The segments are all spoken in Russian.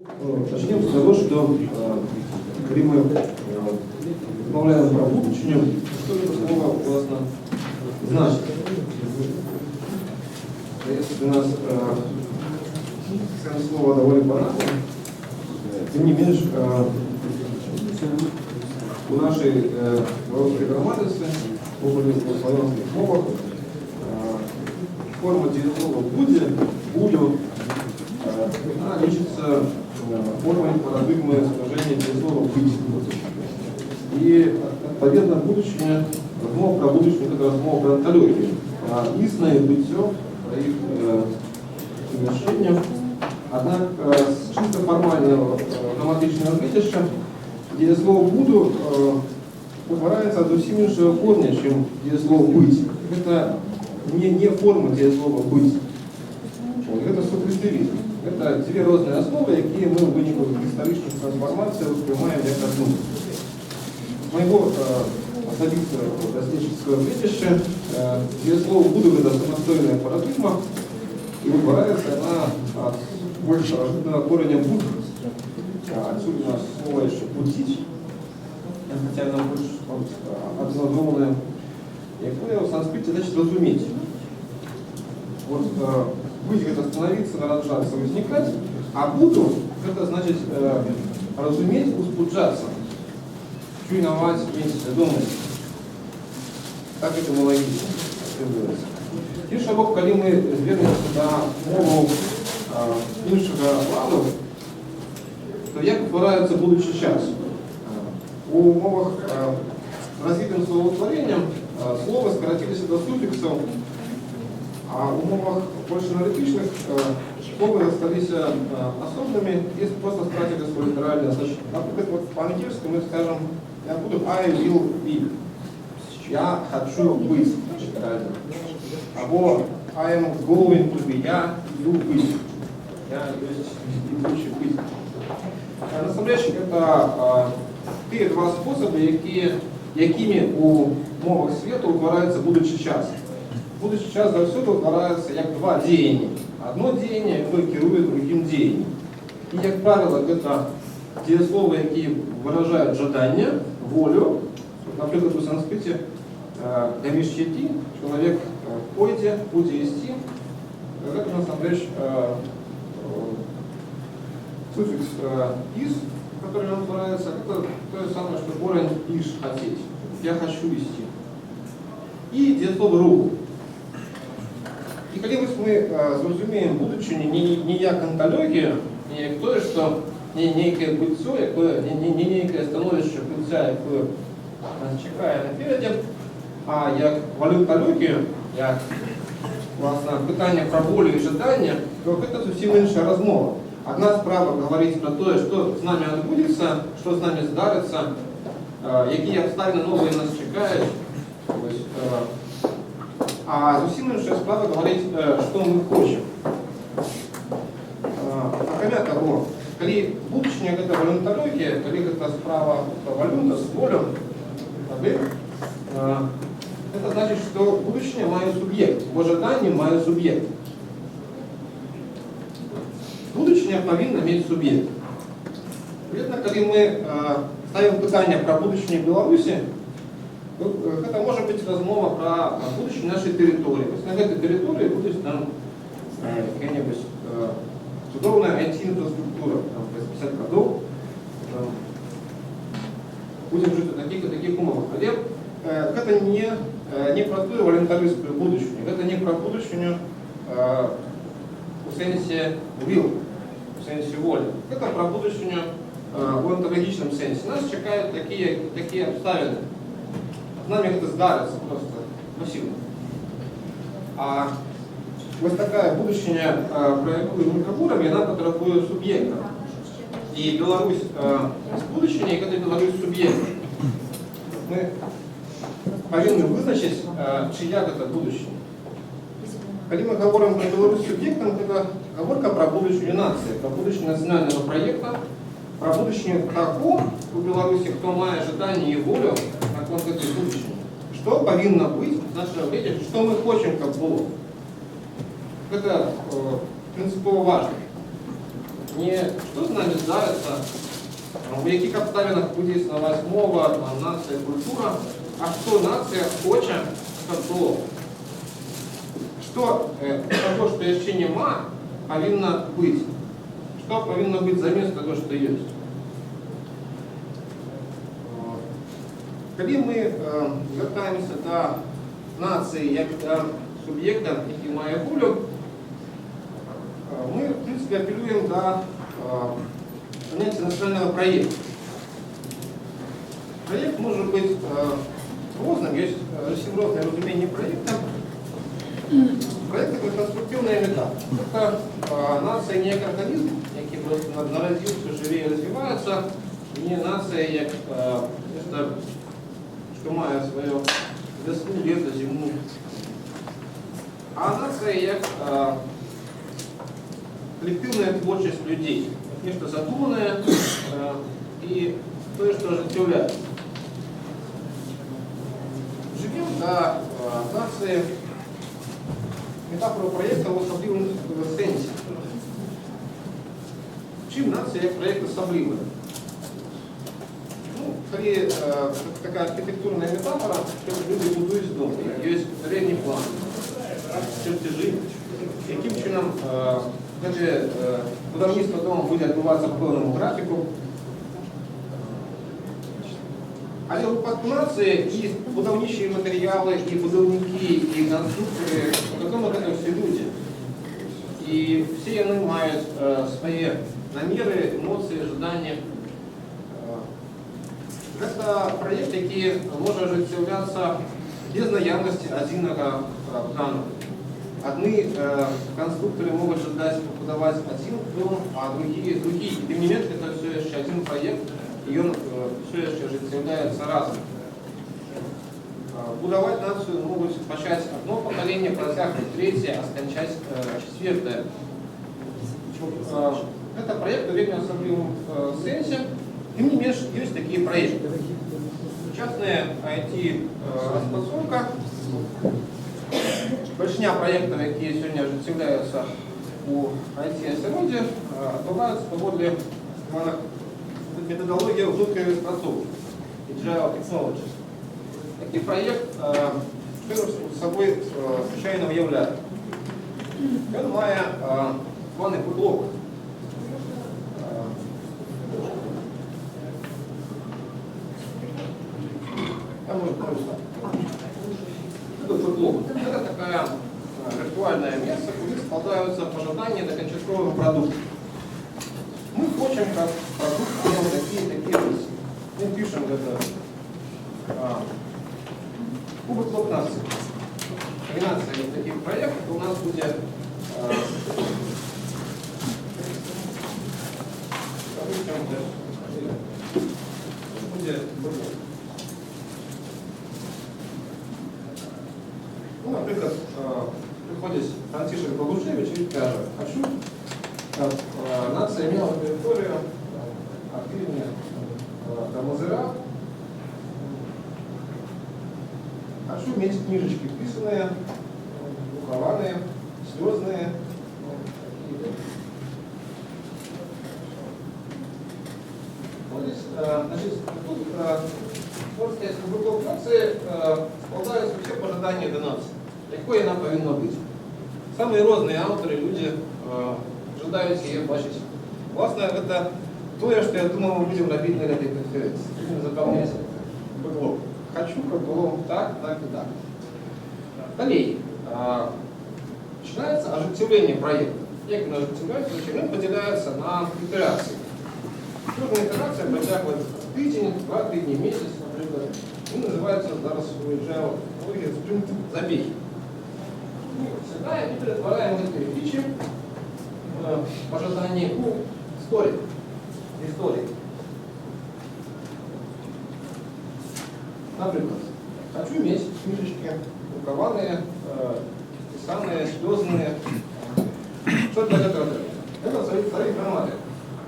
Начнем с того, что когда мы добавляем про будущее, что это слово властно значит. Если у нас слово довольно банальное, тем не менее, у нашей русской грамматицы, у славянских мовах, форма диалога «буду» она лечится формой парадигмы сложения диалога «быть». И, отповедно, будущее, размова про будущее, это размова про антологию, про истинное бытие, про их совершение. Однако, с чисто формального грамматичного витяжа, дієслово «буду» выбирается от усім іншого корня, чем дієслово «быть». Это не форма дієслова «быть». Это субъективизм. Это две разные основы, которые мы в вынику исторических трансформаций воспринимаем как одну. С моего особистого доследческого витяжа дієслово «буду» — это самостоятельная парадигма, и выбирается она от больше рожденного корня «буд». Отсюда у нас слово еще «будить», хотя оно больше однозначное, якое в санскрите значит «разуметь». Вот «быть» — это становиться, нарожаться, возникать, а «буду» — это значит разуметь, успуджаться, чуйновать, иметь сведомость. Так это логично. І шабок, коли ми звернемося до мову іншого ладу, то як вибирається будучий час? У мовах розвитим словотворенням слова скоротилися до суфіксів, а у мовах більш аналітичних слова залишилися особними і просто втратили своє літеральне значення. Наприклад, вот по-англійськи ми скажемо «я буду I will be». Я хочу быть. Або I am going to be. Я иду быть. Я идущий быть. На самом деле, это те два способи, якими у мовах світу утворяється будучий час. Будучий час завсюди утворяється як два діяння. Одно діяння, яке керує другим діянням. І, як правило, це дієслови, які виражають жадання, волю. Наприклад, у санскриті «гавишьяти» — человек «пойде», «буде исти». Это, на самом деле, суффикс «из», который нам нравится, это то же самое, что корень «иш» — «хотеть». «Я хочу исти». И дієслово «руху». И когда мы зрозумеем будучи не як антологія, не як то, що не некое бытие, не некое становище бытия, яке нас чекає напереді, а як валютологію, як власне питання про волю і жадання, то це зовсім інша розмова. Одна справа говорить про те, що з нами відбудеться, що з нами здариться, які обставини нові нас чекають. А зовсім інша справа говорить, що ми хочемо. Окромя того, коли будущее – это валютология, коли это справа про валюту, с волю, это значит, что будущее має суб'єкт, бо жадання має суб'єкт. Будущее повинно иметь субъект. Видно, когда мы ставим питание про будущее Беларуси, то это может быть размова про будущее нашей территории. То есть на этой территории будет там какая-нибудь чудовная IT-инфраструктура, там, 50 годов. Будем жить в таких умовах. Это не простое волонтаристское будущее, это не про будущее в сенсе will, в сенсе воли. Это про будущее в онтологічному сенсі. Нас чекають такі обставини. З нами это здарится просто пассивно. А ось таке будущее, про яку ми говоримо, вона потребує суб'єкта. І Білорусь з будущее, і це Білорусь суб'єкт. Ми повинні визначити, чия це будущее. Когда мы говорим про Беларусь субъектом, это говорка про будущее нации, про будущее национального проекта, про будущее того у Беларуси, кто має ожидание и волю на конкретное будущее. Что повинно быть в нашем виде, что мы хотим, как было. Это принципово важно. не хто з нами здариться, у яких обставинах буде існувати мова, нація, культура, а що нація хоче, щоб було. Що того, що ще нема, повинно бути. Що повинно бути замість того, що є. Коли ми звертаємося до нації як до суб'єкта, який має волю, мы, в принципе, апеллируем до понятия национального проекта. Проект может быть разным, есть совсем разное разумение проекта. Проект – это конструктивная мета. Это нация не как организм, який просто народился, живее развивается, не нация, як это, что має свою весну, лето, зиму. А нация як коллективная творчесть людей, нечто задуманное и то, что оживляется. Живем до нации метафору проекта в особливому сенсі. Чим нація як проект особливий? Ну, коли така архітектурна метафора, що люди будують дом, є передній план, чертежі, яким чином будівництво дому буде відбуватися по певному графіку. Але у випадку нації і будівничі матеріали, і будівники, і конструктори, потім це всі люди. І всі вони мають свої наміри, емоції, ожидання. Це проєкт, який може осуществлятися без наявності одного плану. Одни конструкторы могут подавать один дом, а другие. Тем не менее, это все еще один проект, и он все еще осуществляется разом. Будовать нацию могут почать одно поколение, протягивать третье, а скончать четвертое. Это проект в особливом сенсе. Тем не менее, есть такие проекты. Частная IT-распасовка. Большинство проектов, які сьогодні осуществляються у IT-осероді, відбуваються поводле методології внутрішньої розпрацовки Agile Technologies. Такий проєкт собою звичайно виявляє. Він має плани блок. Это такая виртуальное место, куда складываются пожелания до конечного продукта. Мы хочем как продукт такие рыси. Мы пишем это кубок блок нации. Комбинация таких проектов у нас будет ну, например, приходит Франтишек Богушевич и скажет: хочу, чтобы нация имела территорию активнее Мазыра, хочу иметь книжечки вписанные, рукаванные, слезные. Вот здесь, значит, тут можно сказать, в кубок нации складываются все пожелания до нации. Якою вона повинна бути. Самі різні автори, люди жадають її бачити. Власне, це те, що я думаю, ми будемо робити на цій конференції. Будемо заповняти бэклог. Хочу, как было так, так и так. Далее. Начинается оживление проекта. Як він оживляється, він поділяється на ітерації. Кожна ітерація протягує тиждень, 2 тижні, місяць, наприклад. Він називається зараз уїжджав спринт забіг. Мы сюда и перетворяем эти фичи в ожидании истории. Например, хочу иметь книжечки рукаванные, писанные, слезные. Что это такое? Это царь грамматик.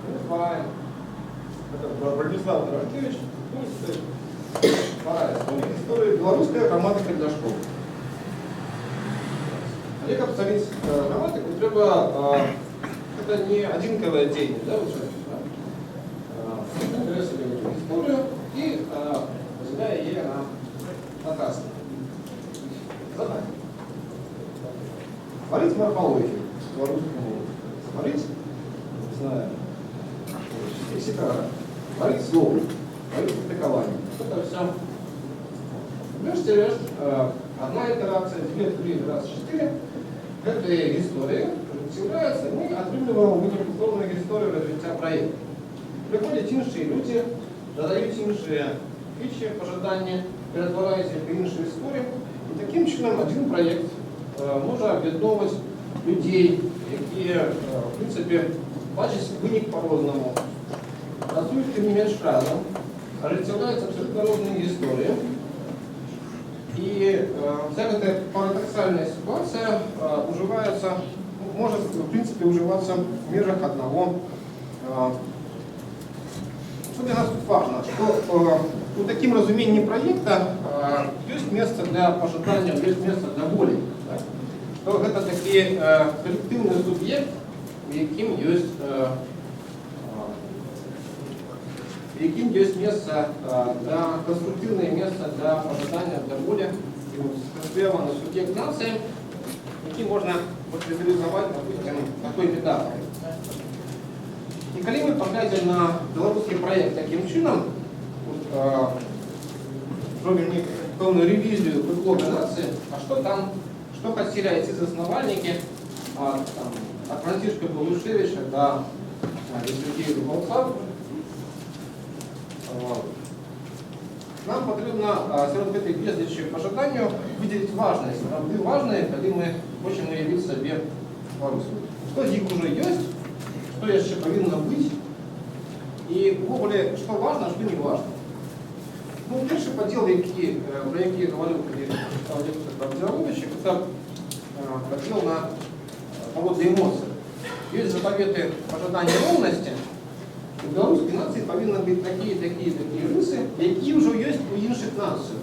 Мы спараем. Это Братислав Тарасевич. Спараем. История белорусская грамматика для школы. Як обставити граматику, треба это не одинковое деяние, да, уже. Берет себе историю и разделяя ее на таски. Задание. Творить морфологию. Творить, не знаю, лексикара. Творить слово. Творить практикование. Это все. Берешь, одна итерация, 2, 3, итерация, 4. Это история з'являється, ми отримуємо виніфіковану історію розвиття проєкту. Приходять інші люди, додають інші фічі, пожадання, перетворюються в інші історії. І таким чином один проєкт може об'єднувати людей, які, в принципі, бачать винік по-разному, працюють тим не менш разом, розтягуються абсолютно різні історії. И вся эта парадоксальная ситуация уживается, может в принципе уживаться в межах одного. Что для нас тут важно, что у таким разумением проекта есть место для пожидания, есть место для воли. Да? Что это такие коллективный субъект, в яким есть место для конструктивное место для пожидания, для воли, и вот сконструированный субъект нации, який можно реализовать, допустим, такой метафорой. И когда мы поглядим на белорусский проект таким чином, робим полную ревизию предлога нации, а что там, что хотели эти основальники, от Франтишка Балушевича до Сергея Дубовца, нам потрібно серед этих безлічі пожаданню виділити важність. Правди важні, коли ми хочемо уявити собі Белорусію. Що з них вже є, що ще повинно бути, і ввогуле, що важно, а що не важно. Ну, перший поділ, про який я говорив, коли читав лекцію про Абдіровича, це поділ на поводу емоцій. Є заповіти пожадання ровності. У белорусской нации повинны быть такие рисы, які вже є у інших націй.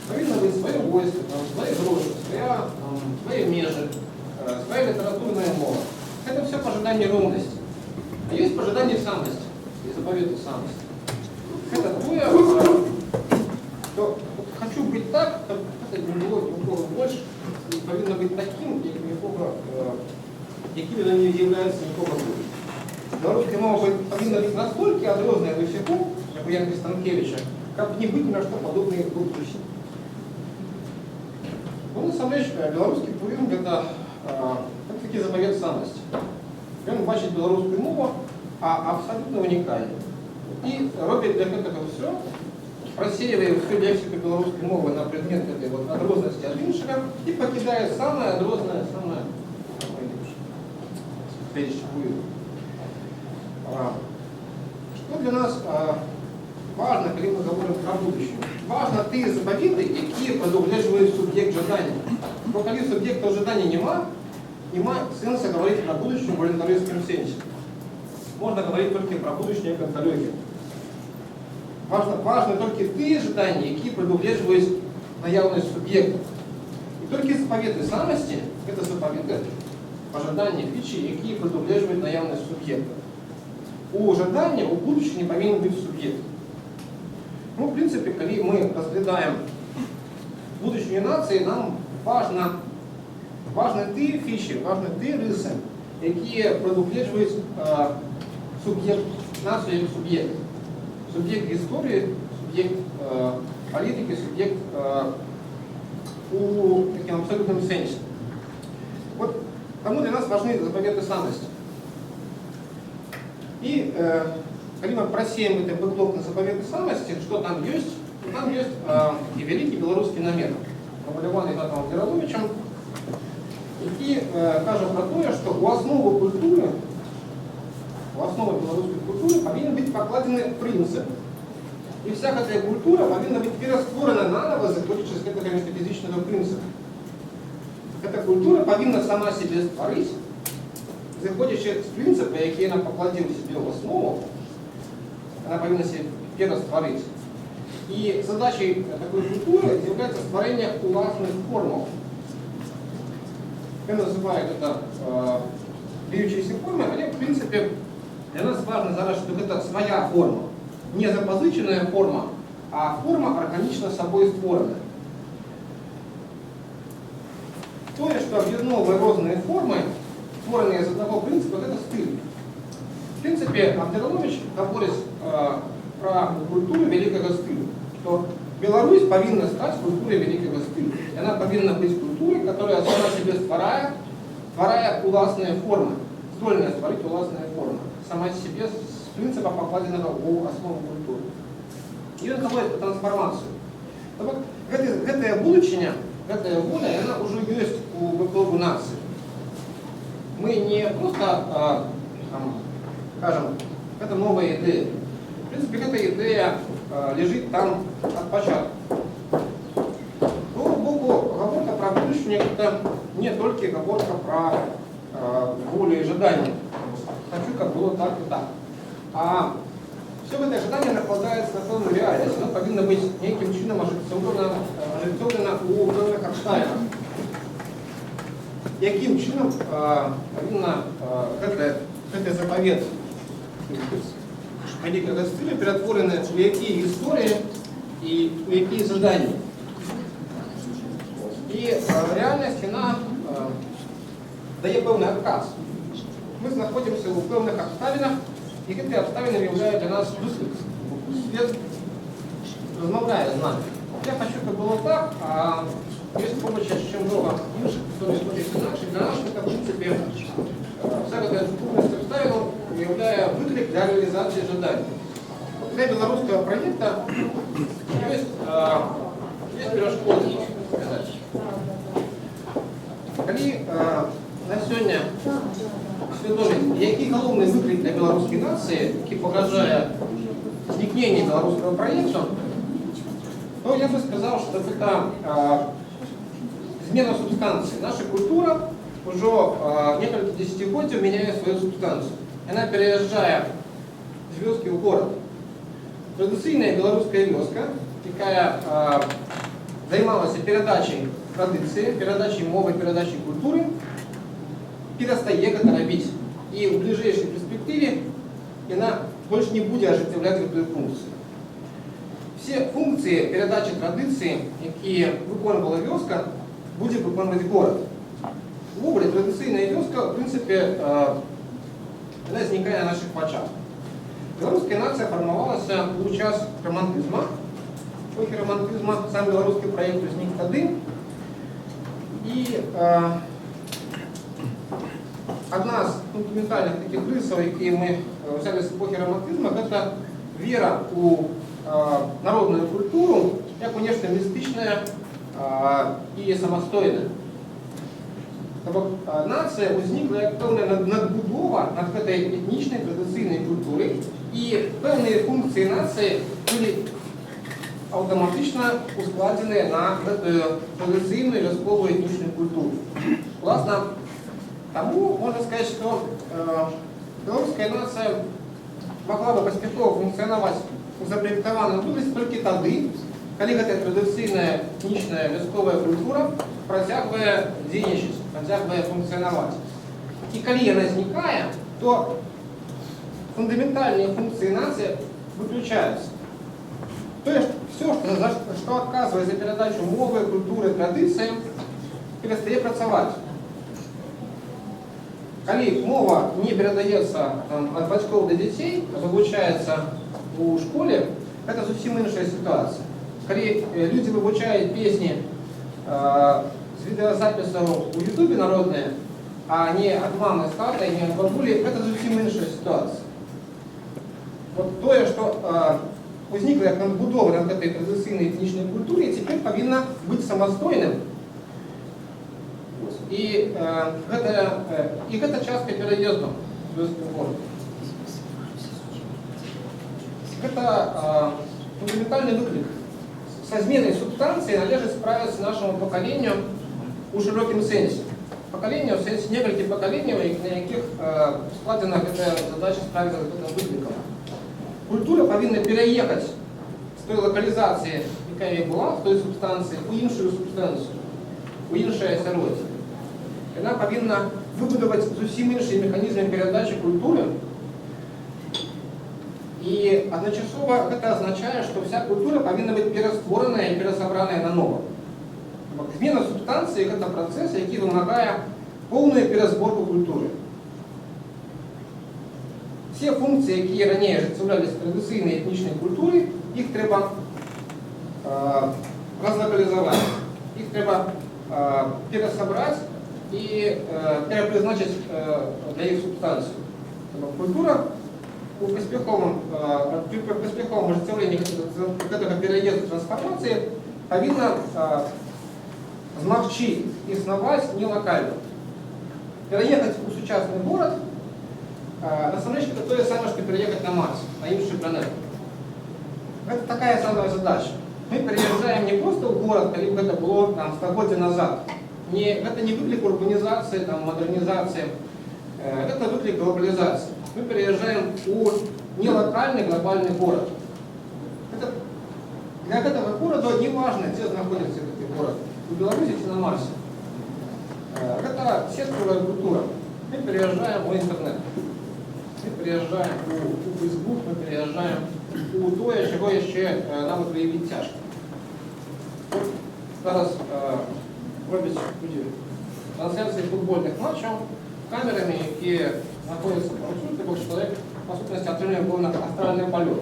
Повинно бути своє войско, свої гроші, свої межі, своя літературна мова. Это все пожидание ровности. А есть пожидание самости, и заповеты самости. Это то, что хочу быть так, как это не было никого больше, и повинно быть таким, яким оно не является никого больше. Белорусская мова повинна быть настолько отрезанная в языку, как у Янки Станкевича, как не быть ни на что подобное в будущем. Ну, на самом деле, белорусский пуризм это таки заповед самости. Он бачить белорусскую мову, абсолютно уникальную. И робит для этого все, просеивая всю лексику белорусской мовы на предмет этой вот отрезанности от іншого и покидает самое отрезанное, самое следующее пуризм. Что для нас важно, когда мы говорим про будущее? Важно ті заповіти, які продовжують суб'єкт жадання. Бо коли суб'єкта жадання нема сенсу говорити про будущее в волонтаристському сенсі. Можна говорити тільки про будущее як онтологію. Важно тільки ті жадання, які продовжують наявність суб'єкта. І тільки заповіти самості – це заповіти пожадання фічі, які продовжують наявність суб'єкта. У жадання, у будущего не повинен быть субъект. Ну, в принципе, когда мы разглядаем будущее нации, нам важны те фиши, важны те риси, які продовжують суб'єкт нації як суб'єкт. Суб'єкт історії, суб'єкт політики, суб'єкт у таким абсолютном сенсі. Вот тому для нас важны заповеты самости. И когда мы просеем этот бэклог на заповеты самости, что там есть? Там есть и великий белорусский намер, намалеванный Игнатом Абдіровичем, який каже про то, что у основы культуры, у основы белорусской культуры повинен быть покладены принцип. И вся эта культура повинна быть перестворена наново, заходячи с этого метафизичного принципа. Эта культура повинна сама себе створить, заходячи з принципу, який вона покладив себе в основу, вона повинна себе перестворити. І задачей такої культури є створення власних формул. Я називаю це діючіся форми, але, в принципі, для нас важно зараз, щоб це своя форма. Не запозичена форма, а форма органічно собою створена. То, что объединовывает разные формы, створенные из одного принципа, это стиль. В принципе, Абдералович говорит про культуру великого стиля, что Беларусь повинна стать культурой великого стиля. И она повинна быть культурой, которая сама себе створяя уласные формы, здольная створить уласные формы, сама себе с принципа покладенного в основу культуры. И он говорит про трансформацию. Это будущее, эта воля, она уже есть у ВПО нации. Мы не просто, скажем, это новая идея. В принципе, эта идея лежит там от початку. Но боку говорка про будущее, это не только говорка про волю и ожидания. Хочу, как было так и так. А все это ожидание накладается на полную реальность. Оно повинно быть неким чином оживлено у певних обставинах. Яким чином повинна этот заповед великого стиля перетворены у які історії і у які задання. І реальність, вона дає певний отказ. Ми знаходимося у певних обставинах, і ці обставини являють для нас виклик. Світ розмовляє з нами. Я хочу, щоб було так, а без помощи ще много інших, хто не схожих інакше, для нас, в принципі, вся эта сукупність обставин являє виклик для реалізації жадань. Для белорусского проекта есть перешкоды. Коли на сьогодні свідомість, який головний виклик для білоруської нації, який погрожає зникненню білоруського проєкту, то я бы сказал, что это смена субстанции. Наша культура уже несколько десятилетий меняет свою субстанцию. Она переезжает с вёски в город. Традиційна білоруська вёска, яка займалася передачей традиції, передачей мови, передачей культури, перестає це робити. І в ближайшей перспективі вона більше не буде осуществляти цю функцію. Всі функції передачі традиції, які виконувала вёска, буде виконувати город. В образ традиційна вёска, в принципі, вона зникає на наших початках. Белорусская нация формовалась у час романтизма. В эпохе романтизма сам белорусский проект возник тогда. И одна из фундаментальных таких рисов, які мы взяли с эпохи романтизма, это вера у народную культуру, как, конечно, мистичная и самостойная. Нація возникла як певна надбудова над этой етнічною традиційною культурою, і певні функції нації були автоматично ускладені на традиційну військову етнічну культуру. Власне, тому можна сказати, що білоруська нація могла би постійно функціонувати у запроєктованому вигляді тільки тоді, коли ця традиційна етнічна військова культура протягує діяльність, протягує функціонувати. І коли вона зникає, то фундаментальные функции нации выключаются. То есть все, что отказывает за передачу мовы, культуры, традиции, перестає працювати. Коли мова не передається от батьків до дітей, вивчається у школі, це зовсім інша ситуація. Коли люди вивчають пісні з відеозаписів у Ютубі народні, а не від мами з татою, не від бабулі, це зовсім інша ситуація. Вот то, что возникло як надбудова над этой традиційної етнічної культури, теперь повинна бути самостойним. И это часто переездом в город. Это фундаментальный выклик. Со зменой субстанции належит справиться нашему поколению у широким сенсе. Поколение в сенсе нескольких поколений, на яких складена эта задача справиться с этим выкликом. Культура повинна переехать з той локалізації, яка і була, з той субстанції, у іншу субстанцію, у інше осереддя. яна павінна выбудаваць зусім іншыя механізмы перадачы культуры. І адначасова гэта азначае, што вся культура павінна быць пераствораная і перасабраная нанова. Змена субстанцыі гэта працэс, які вымагае поўную перазборку культуры. Все функцыі, якія раней ажыццяўляліся традыцыйнай этнічнай культуры, іх трэба разлокалізаваць, іх трэба перасабраць і перапрызначыць для іх субстанцыю. Культура при паспяховым ажыццяўленні гэтага пераезду трансфармацыі павінна змагчы існаваць не лакальна. Пераехаць у сучасны горад насамрэч это тое самае, што пераехаць на Марс, на іншую планету. Гэта такая самая задача. Мы переезжаем не просто ў горад, калі б гэта было там стагоддзя назад. Гэта не выклік урбанізацыі, мадэрнізацыі, гэта выклік глобалізацыі. Мы переезжаем у нелокальный глобальный город. Для этого города не важно, где находится этот город. В Беларуси или на Марсе. Это сетковая культура. Мы переезжаем в интернет. Мы переезжаем у Facebook, мы переезжаем у тое, чего еще нам выявить тяжко. Зараз робить трансляции футбольных матчей камерами, которые находятся повсюду, такой человек, по сути, отрываем был на астральный полет.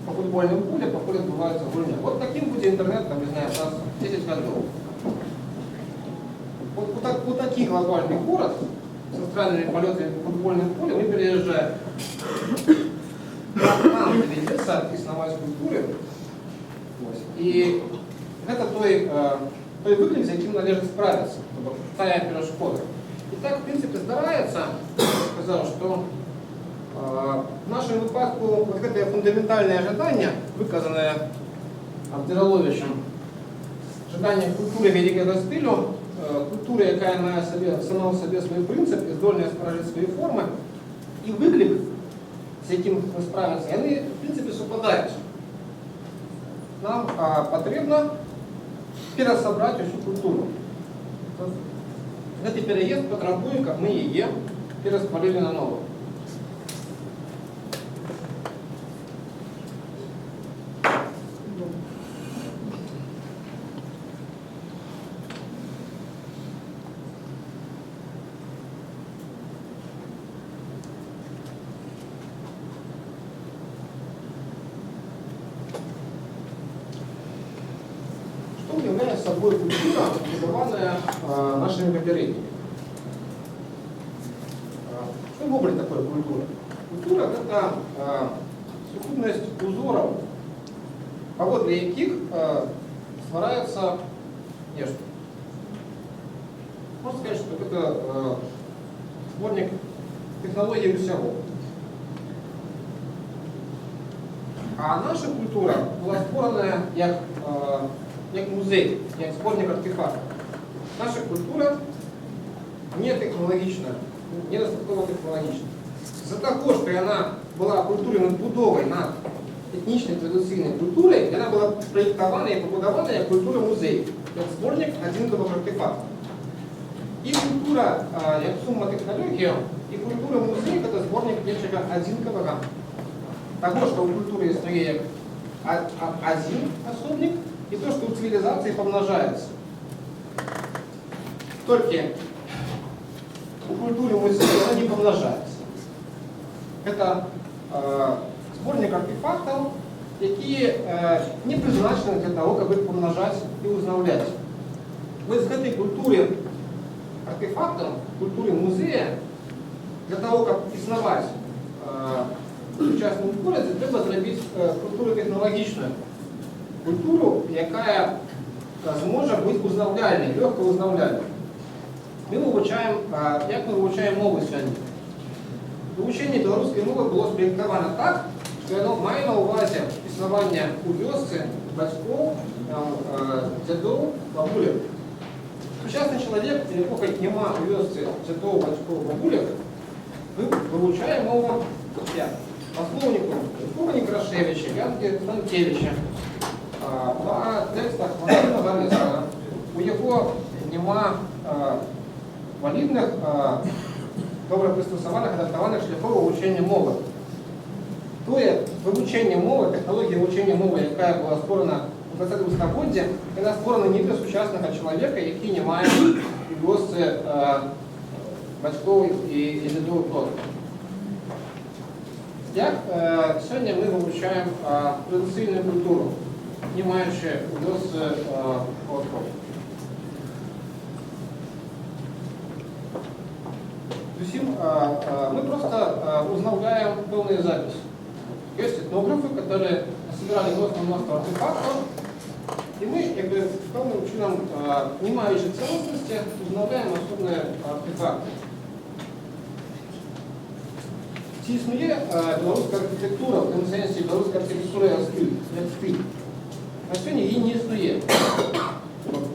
По футбольному полю по полю отбывается гульня. Вот таким будет интернет, там, не знаю, раз 10 годов. Вот такой глобальный город с астральными полетами по футбольному полю мы переезжаем. Нам доведется основать культуры. И это той выклик, за яким належит справиться, тая перешкода. І так, в принципе, здараецца, сказал, что в нашем выпадку вот это фундаментальное ожидание, выказанное Абдыраловичем, ожидание культуры великого стилю, культуры, якая мае сама в себе свой принцип и здольная спражить свои формы, и выклик, с яким мы справимся, они, в принципе, совпадают. Нам потребно пересобрать всю культуру. Этот переезд потребует, как мы ее переспалили на новое. Что является собой культура, выбыванная нашими попередниками? Что выбрать такое культура? Культура – это сукупность узоров, паводле яких ствараецца нешта. Можно сказать, что это сборник технологий всего. А наша культура была створена як музей, як сборник артефактов. Наша культура не технологична, не достатково технологична. За того, что она была культурой надбудовой над этничной традиционной культурой, она была проектована и побудована як культура музей, як сборник одинаковых артефактов. И культура, як сумма технологий, и культура музей это сборник нечего одинакового. Того, что у культуры існує як один особник, и то, что у цивилизации помножается. Только у культуры музея она не помножается. Это сборник артефактов, которые не призначены для того, как их помножать и узнавлять. Вот с этой культуры артефактов, культуры музея, для того, как изнавать в частном городе, треба зробити культуру технологичну. Культуру, яка зможе бути узнавляльною, легко узнавляльною. Ми вивчаємо, як ми вивчаємо мови сьогодні. Вивчення білоруської мови було спроєктовано так, що воно має на увазі існування у вёсцы батьків, дядов, бабулек. Сучасний чоловік, якого нема у вёсцы дядов, батьків, бабулек, вивчає мову по словнику Некрашевича, Янки Станкевича. По текстах Василя Заліцького у його нема валідних, добре пристосованих, адаптованих шляхів вивчення мови. Тое вивчення мови, технологія вивчення мови, яка була створена у 20 столітті, вона створена не для сучасного чоловіка, який не має відносини батьків і дідових продуків. Як сьогодні ми вивчаємо традиційну культуру, не маючи відносини продуктів? Мы просто узнаваем полные записи. Есть этнографы, которые собирали множество артефактов, и мы, певним чином, не маючи целостности, узнаваем особые артефакты. Чи існує білоруська архітектура, в тому сенсі білоруська архітектура як стиль? На сьогодні її не існує.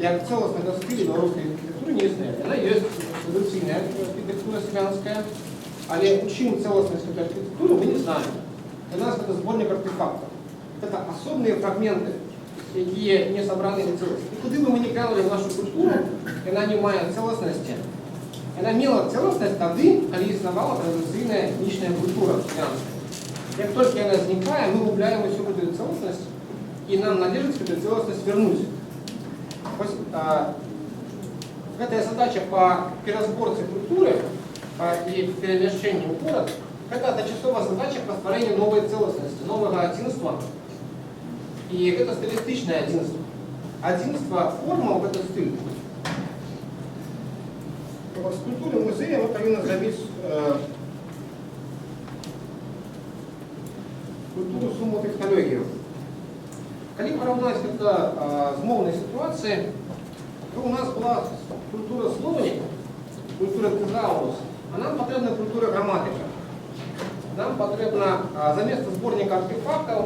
Як целостна стиль білоруської архітектури не існує. Вона є традиційна архітектура славянська, але у чим целостність цієї архітектури, ми не знаємо. Для нас це зборник артефактів. Це особливі фрагменти, які не зібрані в цілості. І куди би ми не глянули в нашу культуру, вона не має целостності. Вона мала целостність тоді, коли існувала традиційна етнічна культура славянська. Як тільки вона зникає, ми губляємо всю цю целостність, і нам належить цю целостність вернути. Эта задача по пересборке культуры и перемещению в город, это тимчасовая задача по створению новой целостности, нового единства. И это стилистичное единство. Единство форма в этот стиль. С культуры музея мы повинны забить культуру сумму технологию. Когда поравнать это с мовной ситуацией, то у нас была культура словника, культура тезаурус, а нам потрібна культура граматика. Нам потрібно заместо зборника артефактів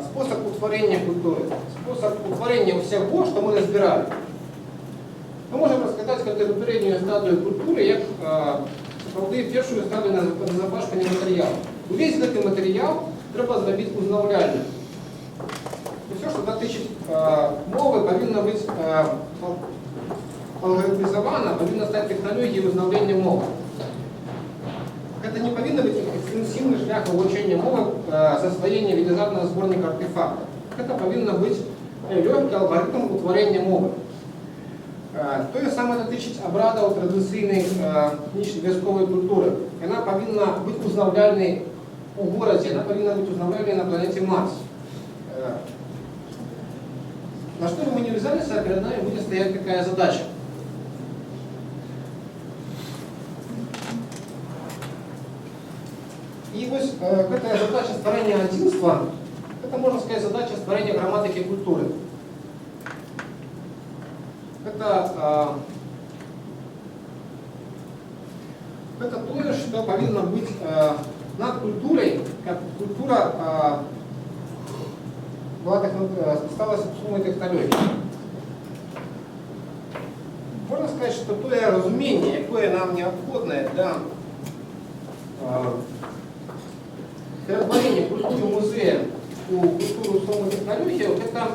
спосіб утворення культури, спосіб утворення всього, що ми назбирали. Ми можемо розказати як передню стадію культури, як першу стадію назапашування матеріалу. Увесь цей матеріал треба зробити узнавляльним. Все, что дотычит мовы, повинно быть алгоритмизовано, повинно стать технологией узнавления мовы. Это не повинно быть экстенсивный шлях обучения мовы с освоением велизарного сборника артефактов. Это повинно быть легкий алгоритм утворения мовы. То же самое дотычить обряда традиционной військовой культуры. Она повинна быть узнавляльной у городе, она повинна быть узнавляльной на планете Марс. На что бы мы не вязались, а перед нами будет стоять такая задача. И вот эта задача створения единства, это, можно сказать, задача створения грамматики культуры. Это то, что повинно быть над культурой, как культура стала суммой технологий. Можна сказати, що те розуміння, яке нам необхідне для перетворення культури музея у культуру суммы технологий, это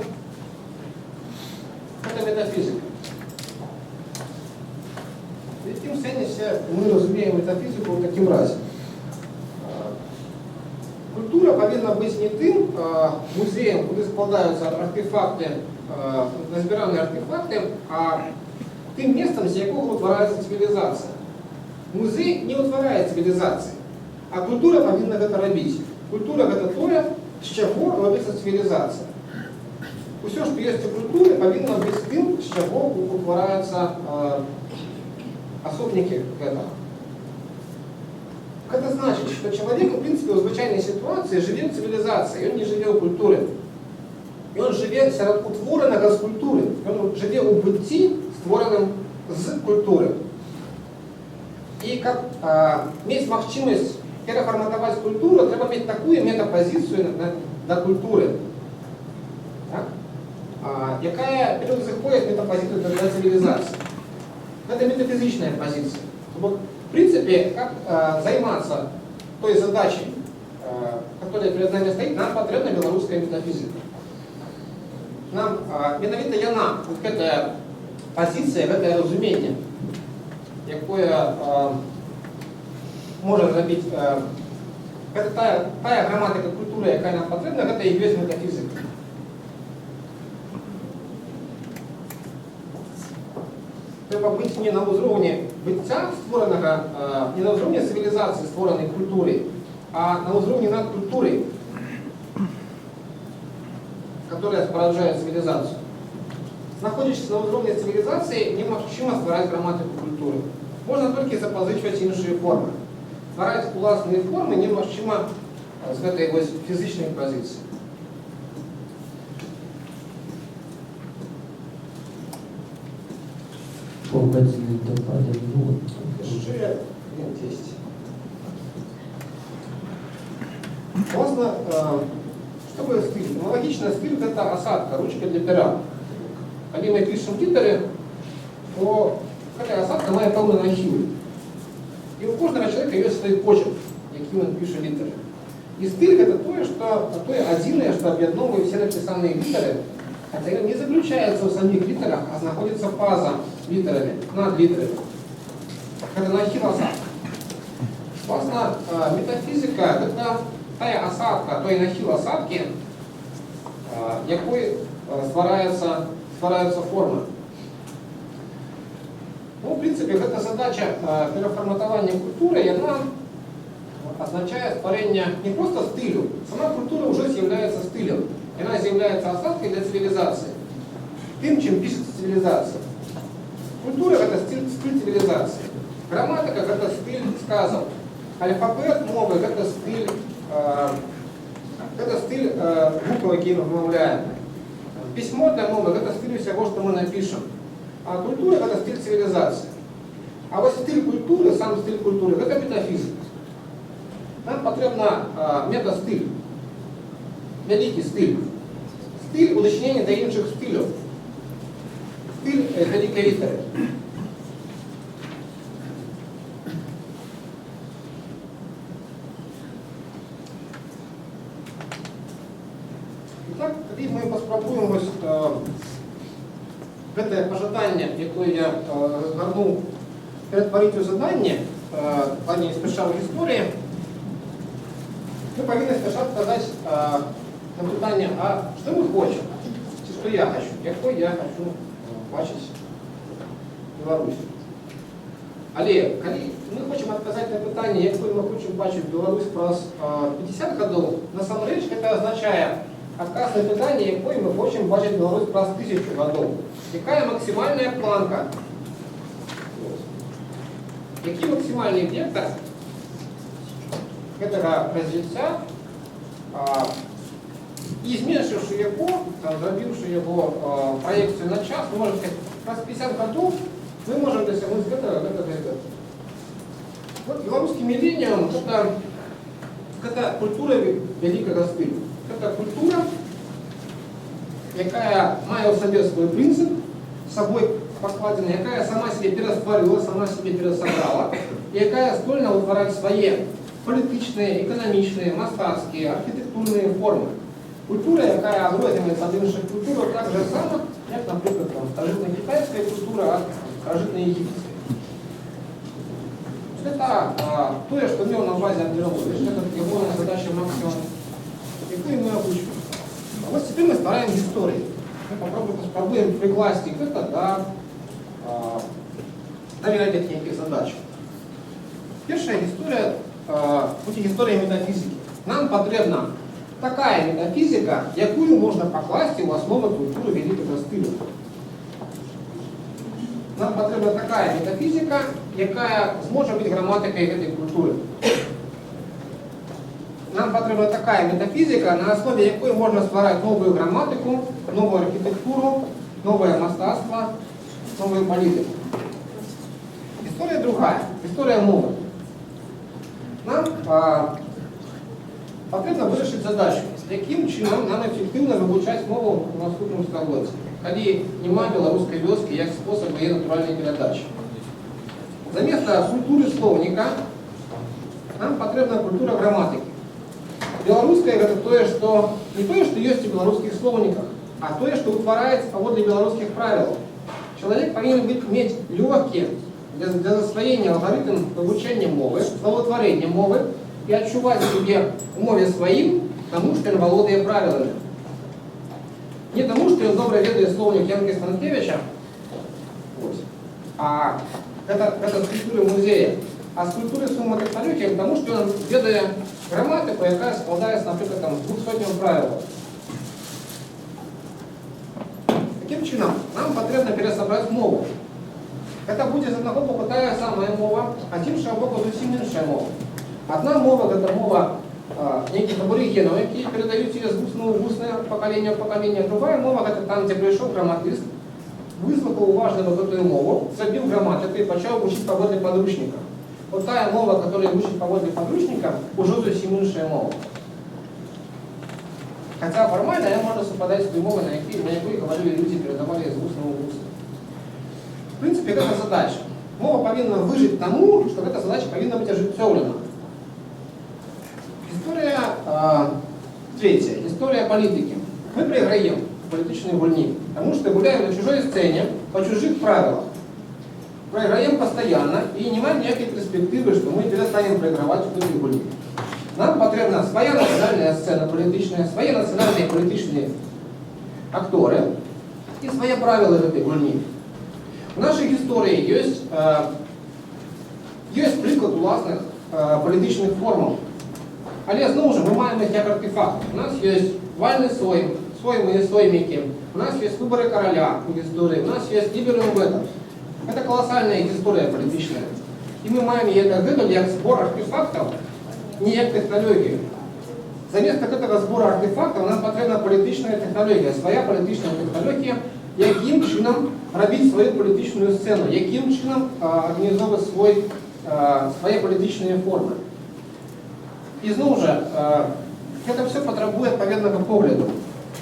метафизика. І в тим сенсі ми розуміємо метафізику в таким разі. Культура повинна бути не тим музеєм, куди складаються артефакти, назбирані артефакти, а тим містом, з якого утворяється цивілізація. Музей не утворяє цивілізації, а культура повинна це робити. Культура – це те, з чого робиться цивілізація. Усе, що є в культурі, повинно бути тим, з чого утворяються особники этого. Это значит, что человек, в принципе, в звичайной ситуации живет в цивилизации, он не живет в культуре. И он живет серед утвореного з культури. Он живет у бытті, створеним з культури. И как иметь возможность переформатовать культуру, треба иметь такую метапозицию на культуре, яка перевзыходит метапозицию для цивилизации. Это метафизичная позиция. В принципе, как заниматься той задачей, которая перед нами стоит, нам потребна белорусская метафизика. Нам, менавіта яна, вот эта позиция, это разумение, якое можа зрабіць, гэта тая граматыка культуры, якая нам патрэбна, гэта і ёсць метафізика. Трэба быць не на ўзроўні быцця створанага, не на ўзроўні цывілізацыі створанай культуры, а на ўзроўні надкультуры, которая спараджае цивилизацию. Знаходзячись на ўзроўні цивилизации, немагчыма ствараць граматыку культуры. Можна толькі запазычваць іншыя формы. Ствараць уласныя формы немагчыма з гэтай вось фізычнай пазіцыі. Паўгадзіны дакладна не было. Яшчэ 10. Власна, что такое стыль? Аналогічна стыль – гэта асадка, ручка для пера. Калі мы пішем літары, то гэтая асадка мае пэўны нахіл. І у кожнага чалавека ёсць свой почерк, якім ён піша літары. І стыль – гэта тое адзінае, што аб'ядноўвае все напісаныя літары, хотя ён не заключаецца ў самих літарах, а знаходзіцца па-за літарамі, над літарамі. Гэта нахіл асадка. Власна, метафізика – гэта тая асадка, той нахіл асадкі, якой ствараецца форма. Ну, в принципе, гэта задача перафарматавання культуры, яна означае стварэнне не просто стылю. Сама культура уже з'яўляецца стылем. Яна з'яўляецца асадкай для цивілізацыі. Тым, чым пішецца цивілізацыя. Культура – гэта стыль цивілізацыі. Граматыка – гэта стыль сказаў. Альфабет мовы – гэта стыль гукаў, які мы вымаўляем. Пісьмо для мовы – гэта стыль усяго, што мы напішам. А культура – гэта стыль цивілізацыі. А вось стыль культуры, сам стыль культуры – гэта метафізика. Нам патрэбна метастыль, вялікі стыль. Стыль у дачыненні да іншых стыляў. Стыль вялікай літары. Итак, калі мы паспрабуем вось гэтае пажаданне, якое я разгарнуў, ператварыць у заданне в плане спярша ў гісторыі, мы павінны спярша адказаць на пытанне, а што мы хочам, ці што я хочу, якой я хочу бачыць Беларусь. Але калі мы хочам адказаць на пытанне, якой мы хочам бачыць Беларусь праз 50 гадоў, насамрэч гэта азначае адказ на пытанне, якой мы хочам бачыць Беларусь праз 1000 гадоў. Якая максімальная планка? Які максімальны вектор гэтага развіцця, і зменшыўшы яго, зрабіўшы яго праекцыю на час, мы можем сказать, праз 50 гадоў мы можем дасягнуць гэтага. Вот беларускі міленіум – гэта культура вялікага стылю. Гэта культура, якая мае ў сабе свой прынцып, сабой пакладзена, якая сама себе перастварыла, сама себе перасабрала, і якая здольна ўтвараць свае палітычныя, эканамічныя, мастацкія, архітэктурныя формы. Культура, якая адрозніваецца ад іншых культур, так же сама, як, напрыклад, старажытная кітайская культура ад старажытнай егіпецкай. Гэта тое, што меў на увазе Андрей Львович, гэта ягоная задача максимум, якую мы агучваем. А вось цяпер мы ствараем гісторыю. Мы спрабуем прыкласці гэта да верагодных нейкіх задач. Першая гісторыя будзе гісторыя метафізікі. Нам патрэбна такая метафізіка, якую можна пакласці ў аснову культуры вялікага стылю. Нам патрэбна такая метафізіка, якая зможа быць граматыкай гэтай культуры. Нам патрэбна такая метафізіка, на аснове якой можна ствараць новую граматыку, новую архітэктуру, новое мастацтва, новую палітыку. Гісторыя другая, гісторыя мовы. Нам патрэбна вырашыць задачу, якім чынам нам эфектыўна вывучаць мову ў наступным стагоддзі, калі няма беларускай вёскі як спосаб яе натуральнай перадачы. Заместа культуры слоўніка нам патрэбна культура граматыкі. Беларускае гэта тое, што не тое, што ёсць у беларускіх слоўніках, а тое, што ўтвараецца паводле беларускіх правілаў. Чалавек павінен мець лёгкі, для засвоєння алгоритм вивчення мови, словотворення мови і відчувати себе в мові своїм, тому що він володає правилами. Не тому, что он добре ведает словник Янки Станкевича, а это с культуры музея, а с культуры сумма-технологии, потому что он ведает грамматику, яка складається, наприклад, там, з 200 правил. Таким чином, нам потрібно пересобрати мову. Це буде з одного боку та сама мова, а з іншого боку зовсім інша мова. Одна мова – це мова неких аборигенов, які передают через устное поколение в поколение. Другая мова – это там, где пришел грамматист, выслухал уважно вот эту мову, забил грамматику и почал учить поводле подручника. Вот та мова, которая учит поводле подручника, уже зовсім інша мова. Хотя формально я можу совпадать с той мовой, на якій говорили люди, передавали из устного в устное. В принципе, это задача. Мова повинна выжить тому, что эта задача повинна быть оживлена. История третья. История политики. Мы проиграем політичні гульні, потому что гуляем на чужой сцене, по чужих правилах. Проиграем постоянно и не маем никакой перспективы, что мы перестанем проигрывать в этой гульні. Нам потрібна своя національна сцена політична, свої національні політичні актори і свої правила в этой гульні. В нашей истории есть приклад власних політичних формул. Але знову ж ми маємо їх як артефакт. У нас є вальний сойм, сойми і соймики, у нас є вибори короля в історії, у нас є ліберум вето. Це колосальна історія політична. І ми маємо її як збор артефактів, не як технологію. Замість этого збору артефактів у нас потрібна політична технологія, своя політична технологія, яким чином робити свою політичну сцену, яким чином організовувати свої політичні форми. І знову ж, це все потребує відповідного погляду,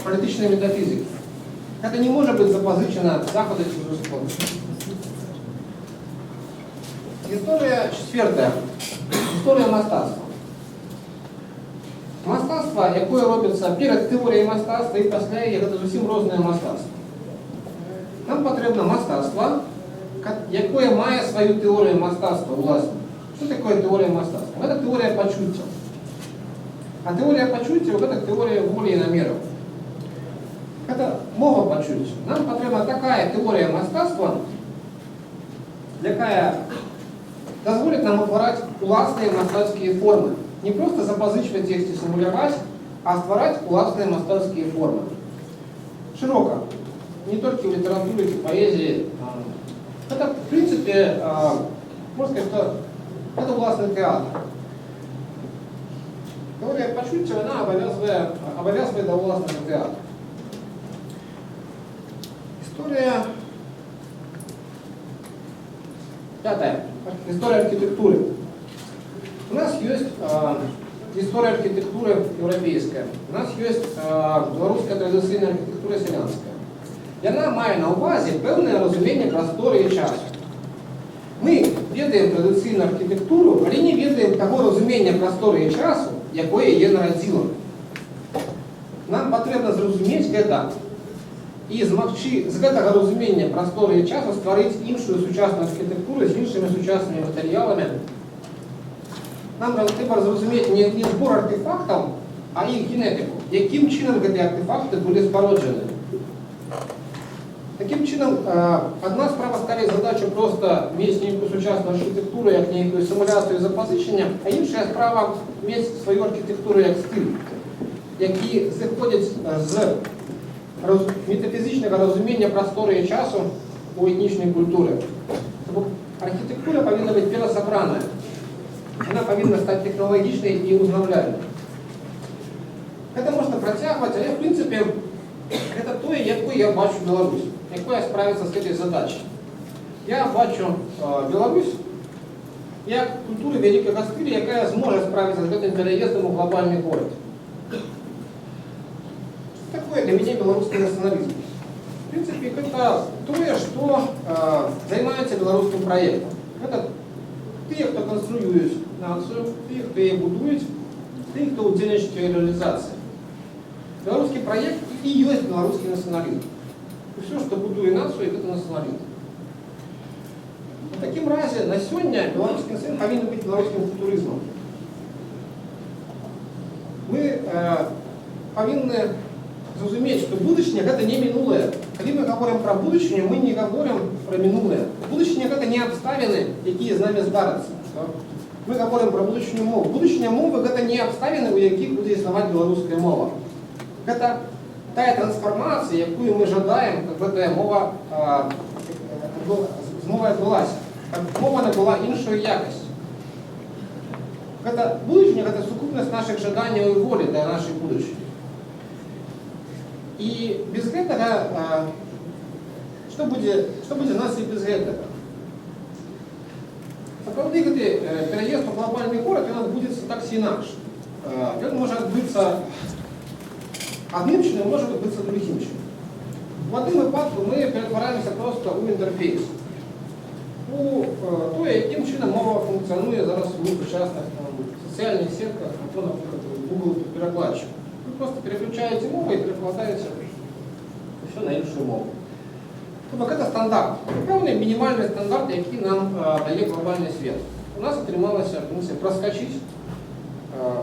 політичної метафізики. Це не може бути запозичено з заходу чи з Сходу. Історія четверта. Історія мистецтва. Мистецтво, яке робиться перед теорією мистецтва і після її, це зовсім різне мистецтво. Нам потрібно мистецтво, яке має свою теорію мистецтва власне. Що таке теорія мистецтва? Це теорія почуття. А теория почуття – это теория воли и намеров. Это мова почуття. Нам потрібна така теорія мистецтва, яка дозволить нам утворять власні мистецькі форми. Не просто запозичувати текст і симулювати, а створять власні мистецькі форми. Широко. Не только в литературе и поэзии. Это, в принципе, можно сказать, что это властный театр. Теорія почуття, вона обов'язує до власного театру. Історія пятая. История архитектуры. У нас есть история архитектуры европейская. У нас есть белорусская традиційна архітектура селянська. Вона має на увазі певне розуміння простору і часу. Ми ведаємо традиційну архітектуру, але не ведаємо того розуміння простору і часу, яке є народилом. Нам потрібно зрозуміти це і змогти з цього розуміння простору і часу створити іншу сучасну архітектуру з іншими сучасними матеріалами. Нам треба зрозуміти не збор артефактів, а їх генетику. Яким чином ці артефакти були спороджені. Таким чином, одна справа ставить задачу просто мати некую сучасну архітектуру, як некую симуляцію запозичення, а інша справа мати свою архітектуру як стиль, який заходить з метафізичного розуміння простору і часу у етнічній культурі. Тобто архітектура повинна бути пересобрана, вона повинна стати технологічною і узнавальною. Це можна протягувати, але в принципі це те, яку я бачу Білорусь, яку я справиться з цією задачею. Я бачу Білорусь як культуру великого стилю, яка зможе справитися з цим переїздом у глобальний город. Что такое для меня белорусский национализм? В принципе, это то, что занимается белорусским проектом. Это те, кто конструирует нацию, те, кто ее будует, те, кто удельничает ее реализации. Белорусский проект и есть белорусский национализм. И все, что будует нацию, это национализм. такім разе на сёння беларускі НСН павінен быць беларускім футурызмам. Мы павінны зразумець, што будучыня гэта не мінулае. Калі мы гаворым пра будучыню, мы не гаворым пра мінулае. Будучыня гэта не абставіны, якія з намі здарацца. Мы гаворым пра будучыню мовы. Будучыня мовы гэта не абставіны, у якіх будзе існаваць беларуская мова. Гэта тая трансфармацыя, якую мы жадаем, каб гэтая мова з мовай адбылася. Каб мова набыла іншую якасць. Гэта будучыня гэта сукупнасць нашых жаданняў і волі для нашай будучыні. І без гэтага што будзе з нас і без гэтага? Сапраўды гэты пераезд у глобальны горад ён адбудзецца так ці інакш. Ён можа адбыцца адным чынам, можа адбыцца другім чынам. В адным выпадку мы ператвараемся проста ў інтэрфейс. У тое, якім чынам мова функцыянуе зараз у сучасных сацыяльных сетках, напрыклад, Google перакладчик. Вы просто переключаете мову и перекладаете все на іншую мову. Тобто это стандарт. Певний мінімальний стандарт, який нам дає глобальний світ. У нас атрымалася проскочить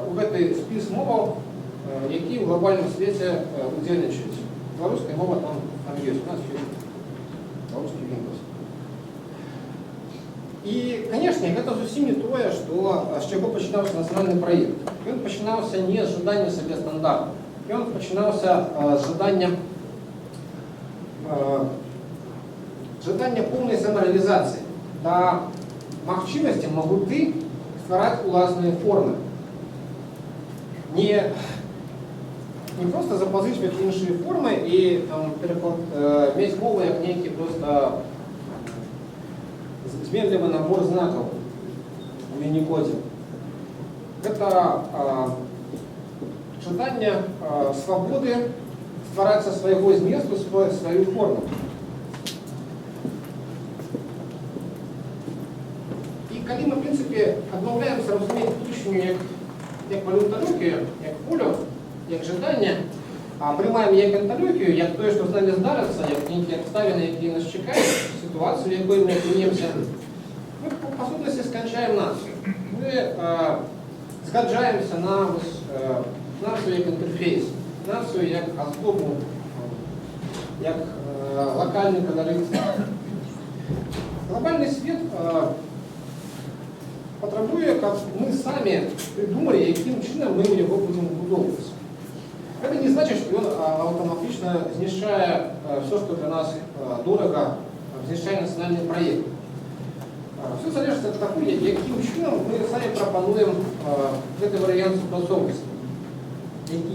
у гэты спіс моваў, які в глобальным свеце удзельнічаюць. Беларуская мова там есть. У нас есть беларускі лінгвіст. І, конечно, гэта зусім не тое, з чаго пачынаўся нацыянальны праект. Ён пачынаўся не з жадання сабе стандарту. Ён пачынаўся з жадання поўнай самарэалізацыі, да магчымасці магуты ствараць уласныя формы. Не просто запазычваць іншыя формы і мець мову як нейкі просто зменлівы набор знакаў у Юнікодзе. Гэта жаданне свабоды ствараць са свайго зместу сваю форму. І калі мы, в прынцыпе, адмаўляемся разумець будучыню як валюталюкію, як полю, як жаданне, а прымаем як анталюкію, як тое, што з намі здарацца, як нейкія абставіны, якія нас чакаюць, сітуацыю, якой мы апынемся, мы, па сутнасці, сканчаем нацыю. Мы згаджаемся на нацыю як інтэрфейс, нацыю як аздобу, як лакальны каларыт. Глобальны свет патрабуе, каб мы самі придумалі, якім чынам мы ў яго будзем будоўваць. Это не значит, что он автоматично знішчае все, что для нас дорого, знішчае национальный проект. Все залежит от того, яким чынам мы сами пропонуем этот вариант супрацоўніцтва,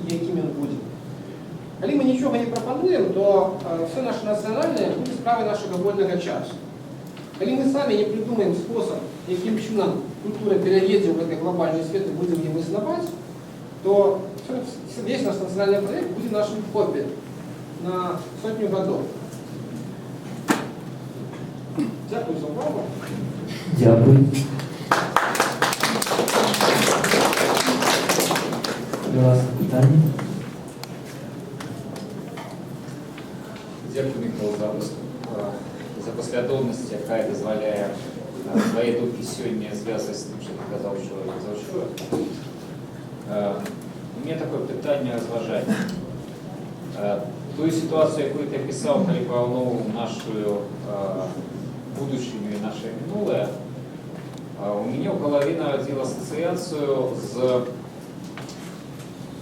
яким он будет. Калі мы ничего не пропонуем, то все наше национальное будет справой нашего вольного часу. Калі мы сами не придумаем способ, яким чынам культура переедзе в этот глобальный свет и будем его изнавать, то весь наш национальный проект будет нашим хобби на сотню годов. Дякую за увагу. Дякую. До вас питання. Дякую, Михайло, за послідовність, яка дозволяє твої думки сьогодні зв'язати з тим, що ти казав вчора і завчора. У меня такое питання розважання. Ту ситуацію, яку ти описав, коли порівнював нашу будущее и наше минулое, у меня в голове народила ассоциацию с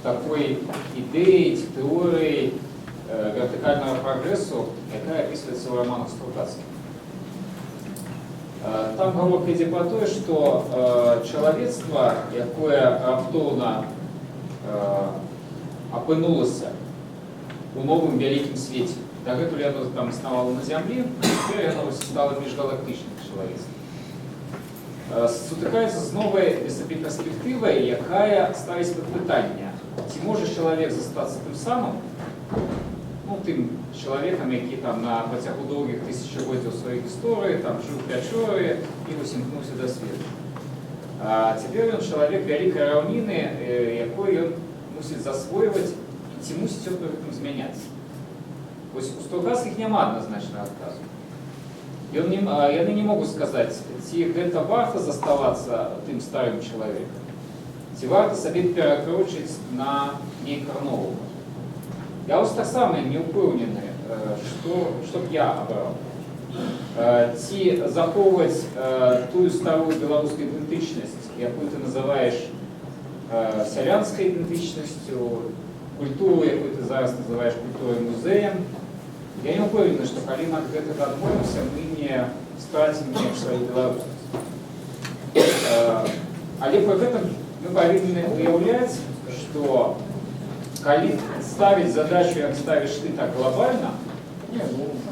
такой идеей, теорией вертикального прогрессу, яка описывается в романах Стругацких. Там говорка йде про те, що чоловічество, яке раптовно опинулося у новому великому світі. До этого оно там існувало на Землі, теперь оно стало міжгалактичним чоловічеством. Сутикається з новою для собі перспективою, яка ставить під питання, чи може чоловік залишитися тим самим, тим чоловіком, який там на протягу довгих тисячоліть своїх історій, там жив в Печорі і усімкнувся до світу. А тепер він чоловік великої равнини, якої він мусить засвоювати і ці мусить його змінятися. Ось у Стругацьких нема однозначного відказу. яны не могуць сказаць, ці гэта варта заставацца тым старым чалавекам, ці варта сабе перакручыць на нейкага новага. Я вось таксама не ўпэўнены, што б я абраў. Ці захоўваць тую старую беларускую ідэнтычнасць, якую ты называеш сялянскай ідэнтычнасцю, культуру, якую ты зараз называеш культурай музеем. Я не ўпэўнены, што калі мы ад гэтага адмовімся, мы не страцім неяк сваю беларускасць. Але пры гэтым мы павінны уяўляць, што калі ставіць задачу, як ставіш ты так глобальна,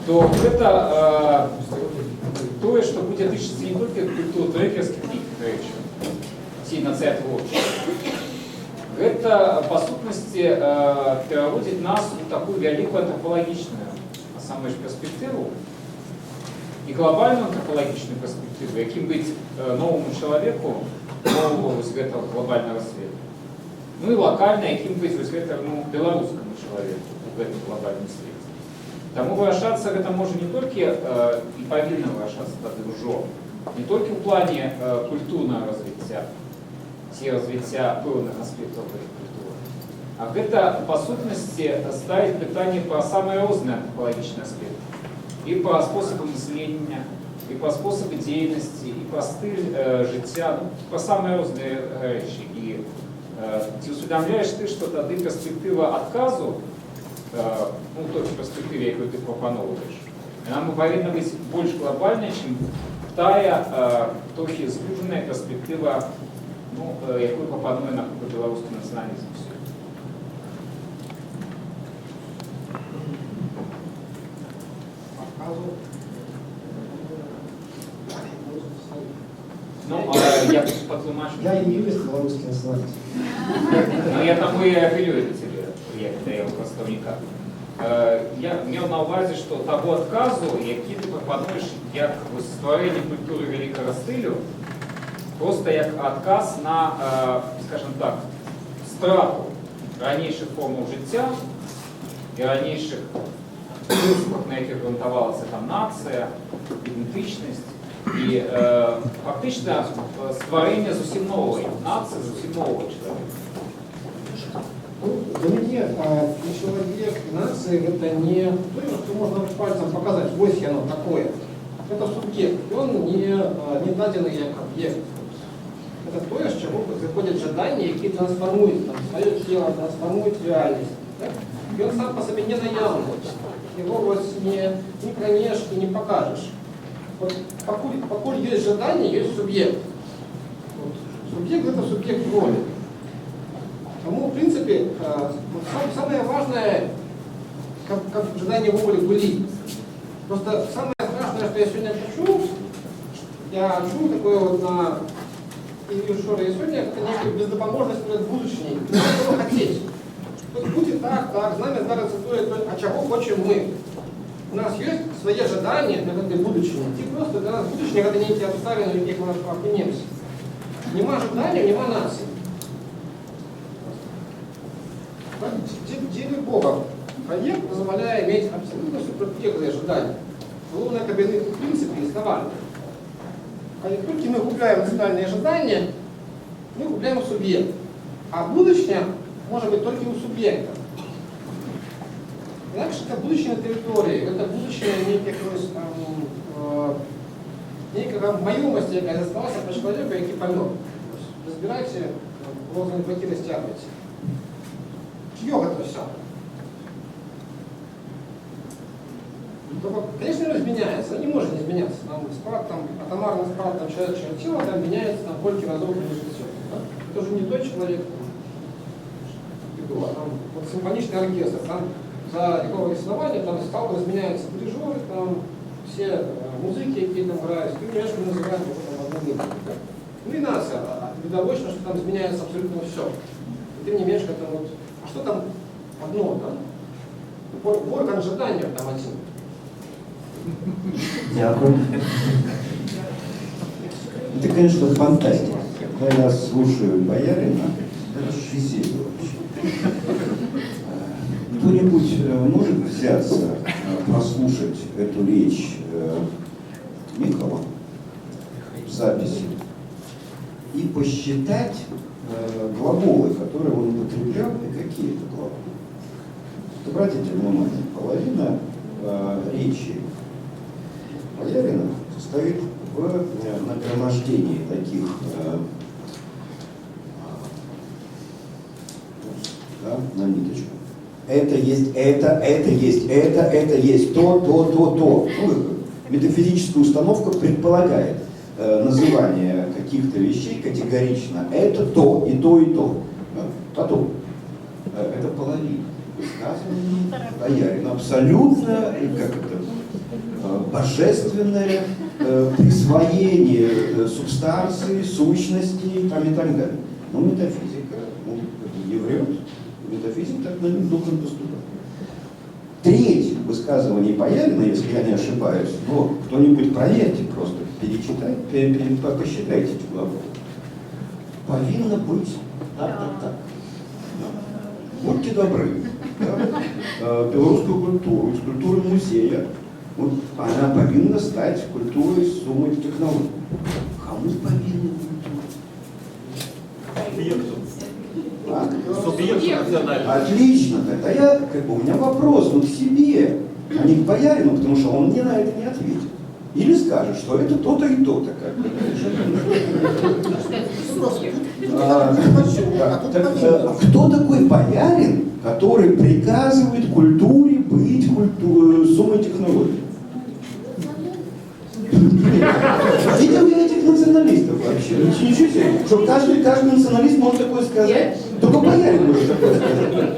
то гэта тое, што будзе тычыцца не толькі культуры трэкерскіх нейкіх рэчаў ці нацыятворчых. Гэта, па сутнасці, пераводзіць нас у такую вялікую антропалагічную самую ж перспектыву і глобальную антропалагічную перспектыву, якім быць новому чалавеку, нового вось гэтага глобальнага свету. Ну і лакальна, якім быць вось гэтаму беларускаму чалавеку у гэтым глобальным свеце. Таму вырашацца гэта можа не толькі і павінна вырашацца тады ўжо, не толькі ў плане культурнага развіцця ці развіцця пэўных аспектаў гэтай культуры, а гэта, па сутнасці, ставіць пытанне пра самыя розныя антропалагічныя аспекты. І пра спосабы мыслення, і пра спосабы дзейнасці, і пра стыль жыцця, пра самыя розныя рэчы. І ці усведамляеш ты, што тады перспектыва адказу, ну, той перспектыве, якую ты прапаноўваеш, яна павінна быць больш глобальнай, чым тая трохі звужаная перспектыва, ну, якую прапануе, напрыклад, беларускі нацыяналізм. Ну, а я тут патлумачу. Я не юрист, белорусский националист. Ну, я таму і апелюю да цябе, як да яго прадстаўніка. Я меў на ўвазе, што таго адказу, які ты прапануеш як стварэнне культуры вялікага стылю, проста як адказ на, скажем так, страту ранейшых формаў жыцця і ранейшых прынцыпах, на якіх грунтавалася там нацыя, ідэнтычнасць, і фактычна стварэнне зусім новай нацыі, зусім новага чалавека. Для меня человек нации это не то, что можно пальцем показать, вот оно такое. Это субъект, и он не даденный как объект. Это то, с чего приходят ожидания, которые трансформуют свое тело, трансформуют реальность. Да? И он сам по себе не наявный. Его вот ни пронешь, не покажешь. Вот, покуль есть желание, есть субъект. Вот. Субъект это субъект воли. Тому, в принципе, самое важное, как желание воли были. Просто самое страшное, что я сегодня чую такое вот на Ильюшора и сегодня, это некая бездопоможность перед будущей. Не надо хотеть. Вот будет так, с нами зараз стоит, а чего хочем мы. У нас есть свои ожидания для этой будущей. И просто для нас будущее, когда не эти обставины, каких мы определимся. Нема ожидания, нема нации. Дзеля Бога проект позволяет иметь абсолютно супротивные ожидания. Главное, как бы в принципе основали. Как только мы губляем национальные ожидания, мы губляем субъект. А будущее может быть только у субъекта. Иначе это будущее на территории, это будущее некого маёмости, яка засталася по человеку, який помер. Разбирайте, можно не пойти растягивать. Чье это все? Конечно, оно изменяется, не может не изменяться. Там спад, там, атомарный спад, там, человеческое тело, там меняется на сколько разов ближе все. Да? Это уже не тот человек, там, вот симфоничный оркестр, там за такого рисования там стало изменяются дирижеры, там все музыки, какие там играют, ты понимаешь, мы называем уже там одну музыку. Да? Ну и нация, видовочно, что там изменяется абсолютно все. И ты не меньше это вот, а что там одно, да? Орган ожидания там один. Дякую. Это, конечно, фантастика. Когда я слушаю Боярина, это же веселье вообще. Кто-нибудь может взяться, прослушать эту речь Михова в записи и посчитать глаголы, которые он употреблял, и какие это глаголы. Обратите внимание, половина речи Боярина состоит в нагромождении таких да, на ниточку. Это есть это есть то. Ну, метафизическая установка предполагает называние каких-то вещей категорично. Это то, и то, и то. Потом, это половина высказывания Боярина. Абсолютно, как это, божественное присвоение субстанции, сущности там, и так далее. Но метафизика не врет. Метафизик так на них должен поступать. Треть высказываний Боярина, если я не ошибаюсь, но кто-нибудь проверьте просто, перечитайте, посчитайте эти глаголы. Повинно быть так. Будьте добры. Да? Белорусскую культуру, из культуры музея, вот, она повинна стать культурой суммы технологий. Кому повинна культура? Субъект национальный. Отлично, тогда я, у меня вопрос к себе, а не к Боярину, потому что он мне на это не ответит. Или скажет, что это то-то и то-то. Кто такой боярин, который приказывает культуре быть суммой технологий? Видел я этих националистов вообще? Ничего себе. Что каждый националист может такое сказать? Только боярин может такое сказать.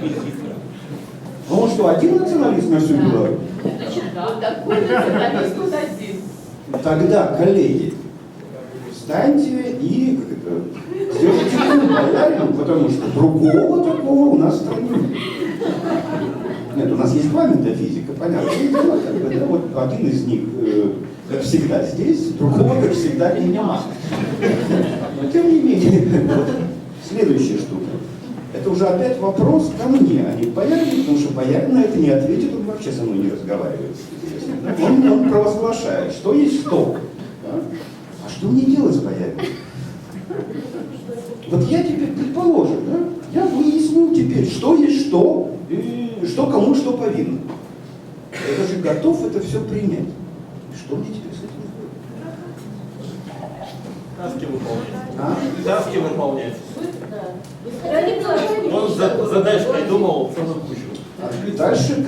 Ну он что, один националист на всю Беларусь? Значит, да, такой националист тут один. Тогда, коллеги, встаньте и сделайте боярином, потому что другого такого у нас в стране нет. Нет, у нас есть два метафизика, понятно. Да, вот один из них, как всегда, здесь, другого, как всегда, нема. Но тем не менее, следующая штука. Это уже опять вопрос ко мне, а не к боярину, потому что боярин на это не ответит, он вообще со мной не разговаривает. Он провозглашает, что есть что. Да? А что мне делать с боярином? Вот я теперь, предположим, да, я выяснил теперь, что есть что, и что кому что повинно. Я даже готов это все принять. И что мне теперь с этим делать? Таски выполнять. Он задач придумал целую кучу. Дальше,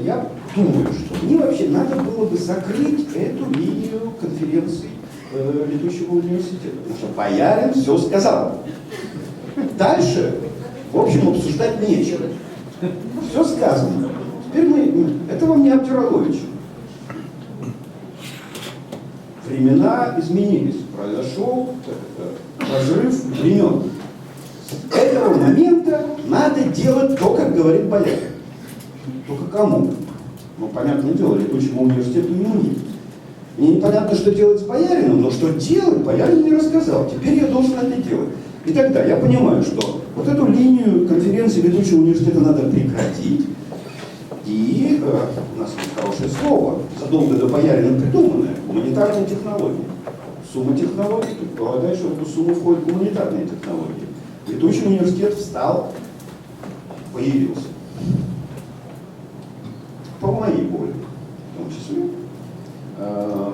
я думаю, что мне вообще надо было бы закрыть эту линию конференций ведущего университета. Потому что Боярин все сказал. Дальше, в общем, обсуждать нечего. Все сказано. Теперь это вам не Абдюралович. Времена изменились. Произошел разрыв времен. С этого момента надо делать то, как говорит Боярин. Только кому? Ну, понятное дело, летучему университету ему нет. Мне непонятно, что делать с Боярином, но что делать, Боярин мне рассказал. Теперь я должен это делать. И тогда я понимаю, что вот эту линию конференции летучего университета надо прекратить. И у нас есть хорошее слово, задолго до Боярина придуманное, гуманитарные технологии. Сумма технологий, предполагает, что в эту сумму входят гуманитарные технологии. Летучий университет встал, появился. По моей воле, в том числе,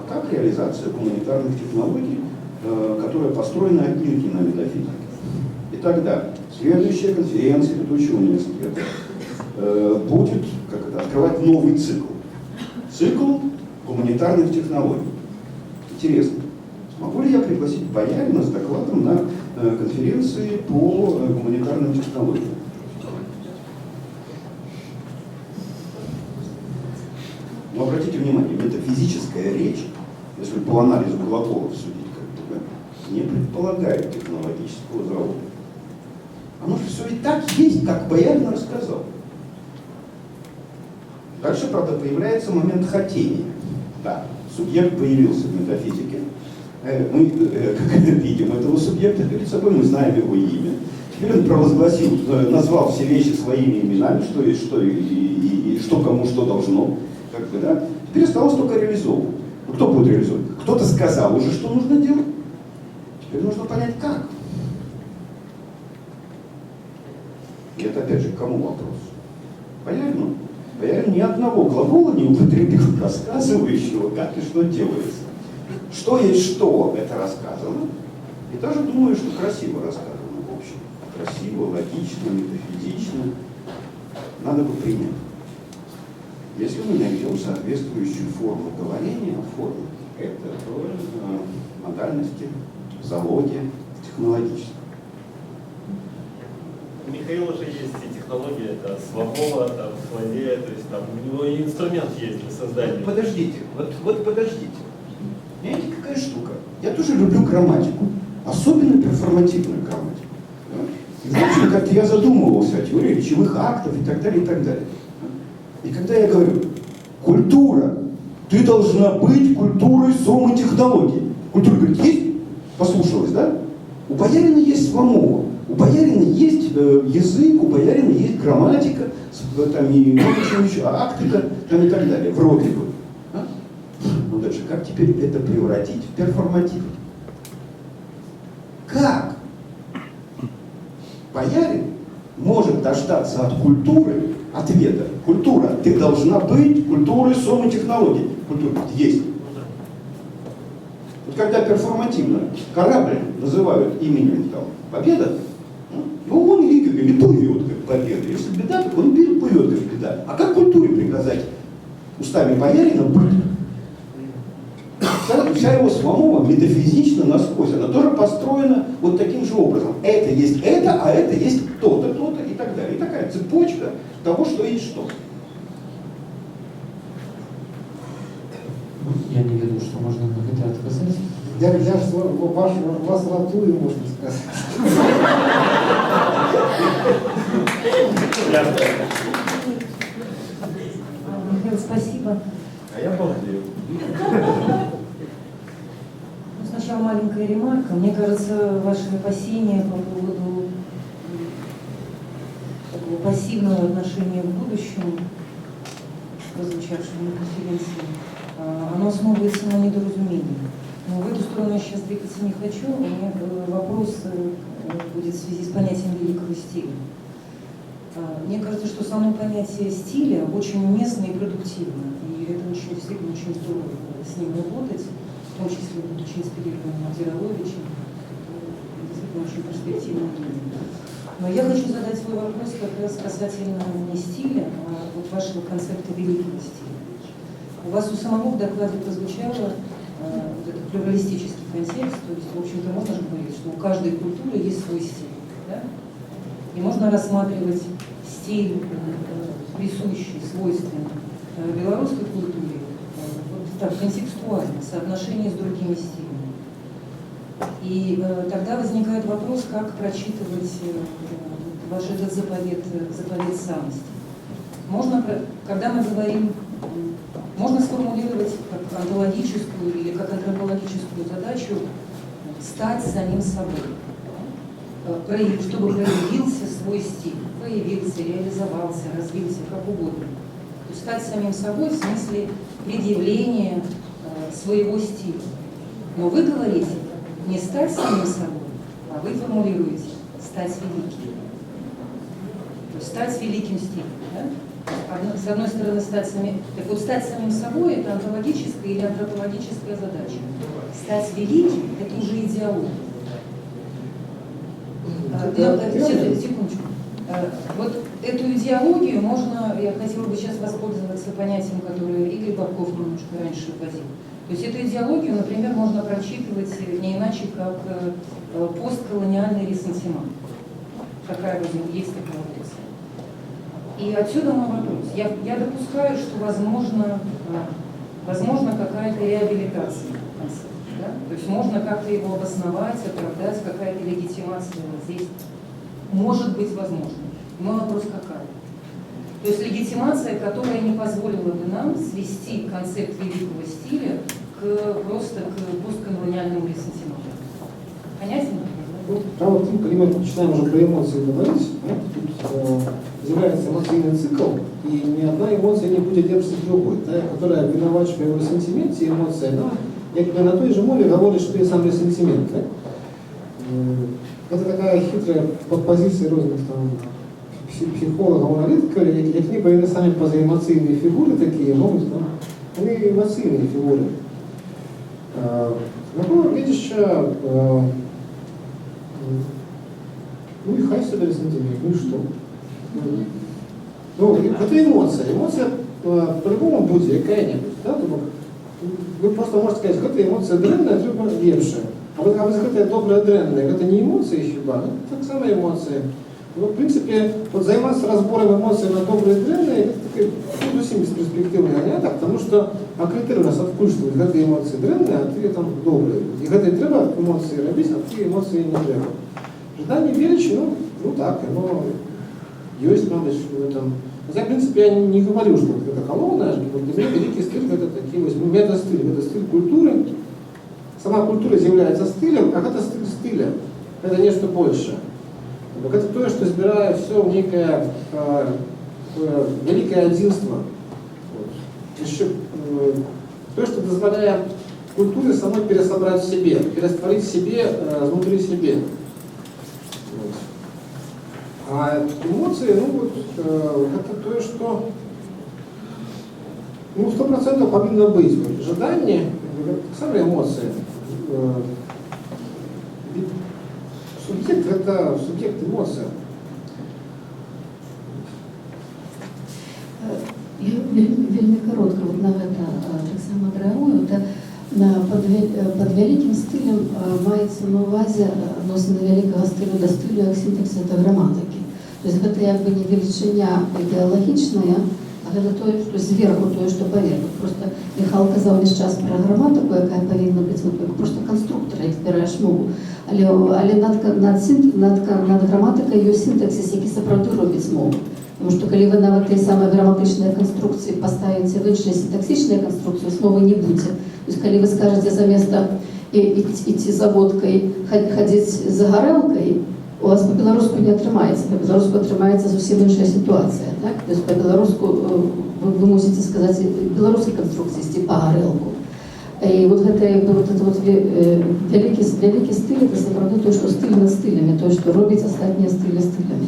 как реализация гуманитарных технологий, которая построена отнюдь не на метафизике. И тогда следующая конференция летучего университета будет открывать новый цикл. Цикл гуманитарных технологий. Интересно, смогу ли я пригласить Боярина с докладом на конференции по гуманитарным технологиям? Но обратите внимание, метафизическая речь, если по анализу глаголов судить, не предполагает технологического завода. Оно же все и так есть, как Боярин рассказал. Дальше, правда, появляется момент хотения. Да, субъект появился в метафизике. Мы видим этого субъекта перед собой, мы знаем его имя. Теперь он провозгласил, назвал все вещи своими именами, что есть что и что кому что должно. Да? Теперь осталось только реализовывать. Ну, кто будет реализовывать? Кто-то сказал уже, что нужно делать. Теперь нужно понять, как. И это, опять же, к кому вопрос? Боярину? Боярин ни одного глагола не употребил, рассказывающего, как и что делается. Что есть что, это рассказано. И даже думаю, что красиво рассказано, в общем. Красиво, логично, метафизично. Надо бы принять. Если мы найдем соответствующую форму говорения, форму, это тоже модальности, залоги технологические. У Михаила же есть и технология, это Свобода, там, Флавия, то есть там у него и инструмент есть для создания. Подождите, вот подождите. Знаете, какая штука? Я тоже люблю грамматику, особенно перформативную грамматику. Да? И, в общем, как-то я задумывался о теории речевых актов и так далее, и так далее. И когда я говорю, культура, ты должна быть культурой соматехнологий. Культура говорит, есть? Послушалась, да? У боярина есть Свамова, у боярина есть язык, у боярина есть грамматика, там и много чего еще, актика, там и так далее, вроде бы. А? Ну дальше, как теперь это превратить в перформатив? Как боярин может дождаться от культуры ответа? Культура, ты должна быть культурой соматехнологий. Культура есть. Вот когда перформативно корабль называют именем там, Победа, ну он и плывет как победа. Если беда, так он плывет как беда. А как культуре приказать устами боярина быть? Вся его Свамова метафизично насквозь, она тоже построена вот таким же образом. Это есть это, а это есть то-то, то-то и так далее. И такая цепочка того, что есть что. Я не веду, что можно на это отказать. Я вас ратую, можно сказать. Михаил, спасибо. А я балдею. Ну, сначала маленькая ремарка. Мне кажется, ваши опасения по поводу такого пассивного отношения к будущему, прозвучавшего на конференции, оно основывается на недоразумении. Но в эту сторону я сейчас двигаться не хочу. У меня вопрос будет в связи с понятием великого стиля. Мне кажется, что само понятие стиля очень уместно и продуктивно. И это очень, действительно очень здорово с ним работать, в том числе будучи инспирированным Мадзировичем. Действительно очень перспективно. Но я хочу задать свой вопрос как раз касательно не стиля, а вот вашего концепта великого стиля. У вас у самого в докладе прозвучало вот этот плюралистический контекст, то есть, в общем-то, можно же говорить, что у каждой культуры есть свой стиль. Да? И можно рассматривать стиль, присущий, свойственный белорусской культуре, вот так, контекстуально, соотношение с другими стилями. И тогда возникает вопрос, как прочитывать ваш этот заповедь самости. Можно, когда мы говорим, можно сформулировать как онтологическую или как антропологическую задачу стать самим собой, чтобы проявился свой стиль, появился, реализовался, развился, как угодно. То есть стать самим собой в смысле предъявления своего стиля. Но вы говорите не стать самим собой, а вы формулируете стать великим. То есть стать великим стилем. Да? С одной стороны, стать самим собой – это онтологическая или антропологическая задача. Стать великим – это уже идеология. Секундочку. Вот эту идеологию можно, я хотела бы сейчас воспользоваться понятием, которое Игорь Бабков немножко раньше вводил. То есть эту идеологию, например, можно прочитывать не иначе, как постколониальный ресентимент. Такая есть такая опция. И отсюда мой вопрос. Я допускаю, что возможно какая-то реабилитация концепта. Да? То есть можно как-то его обосновать, оправдать, какая-то легитимация здесь может быть возможна. Мой вопрос какая? То есть легитимация, которая не позволила бы нам свести концепт великого стиля просто к постколониальному ресентименту. Понятно? А вот, когда мы начинаем уже про эмоции говорить, тут изменяется эмоциональный цикл, и ни одна эмоция не будет держаться другой. Та, которая виновата в его сентименте, эмоция, она якби на той же мове говорить, що є саме сентимент. Так? Это такая хитрая позиция разных там психологов, аналитиков, як ніби вони самі позаемоційні фігури такі, можуть там, вони емоційні фігури. Такого видища, ну и хай себе сантимент, ну и что? Ну, это эмоция. Эмоция по-любому будет какая-нибудь, да? Вы просто можете сказать, что это эмоция дрэнная, а это лепшая. А вы сказать, это добрая дрэнная, это не эмоции хіба, ну, так само эмоции. Ну, в принципе, вот заниматься разбором эмоций на добрые и дрэнные, это такой, ну, совсем бесперспективный занятие, потому что критерий у нас откушивают, это эмоции дрэнные, а ты там добрые. И это треба эмоции робить, а ты эмоции не треба. Ждание величи, ну так, оно есть, правда, в этом. Хотя, в принципе, я не говорю, что это колонна, вот для меня великий стиль это такие вот метастиль, это стиль культуры. Сама культура является стилем, а это стиль стиля. Это нечто большее. Это то, что збирает все в некое великое единство. Вот. Еще то, что позволяет культуре самой пересобрать в себе, перестворить в себе, внутри себе. Вот. А эмоции, ну вот, это то, что 100% повинно быть. Вот, ожидание, самые эмоции. Субъект – это субъект эмоций. Я вельми коротко вот на это так само реагую. Під великим стилем мається на увазі відносини великого стилю до стилю як синтаксис та граматики. Тобто це якби не величина ідеологічна, а це то, що зверху, то, що поверху. Просто Михайло казав весь час про граматику, яка повинна бути, просто конструктор, як збираєш мову. Але над граматикою є синтаксис, який справді робить мову. Тому що коли ви на тій самій граматичній конструкції поставите в інші синтаксичні конструкції, мови не буде. То есть, когда вы скажете заместо идти за водкой, ходить за горелкой, у вас по-белорусски не отрымается. По-белорусски отрымается совсем иншая ситуация. Так? То есть по-белорусски вы можете сказать в белорусской конструкции идти по горелку. И вот это великий стиль, это справді то, что стиль над стилями, то, что робить остальные стили стилями.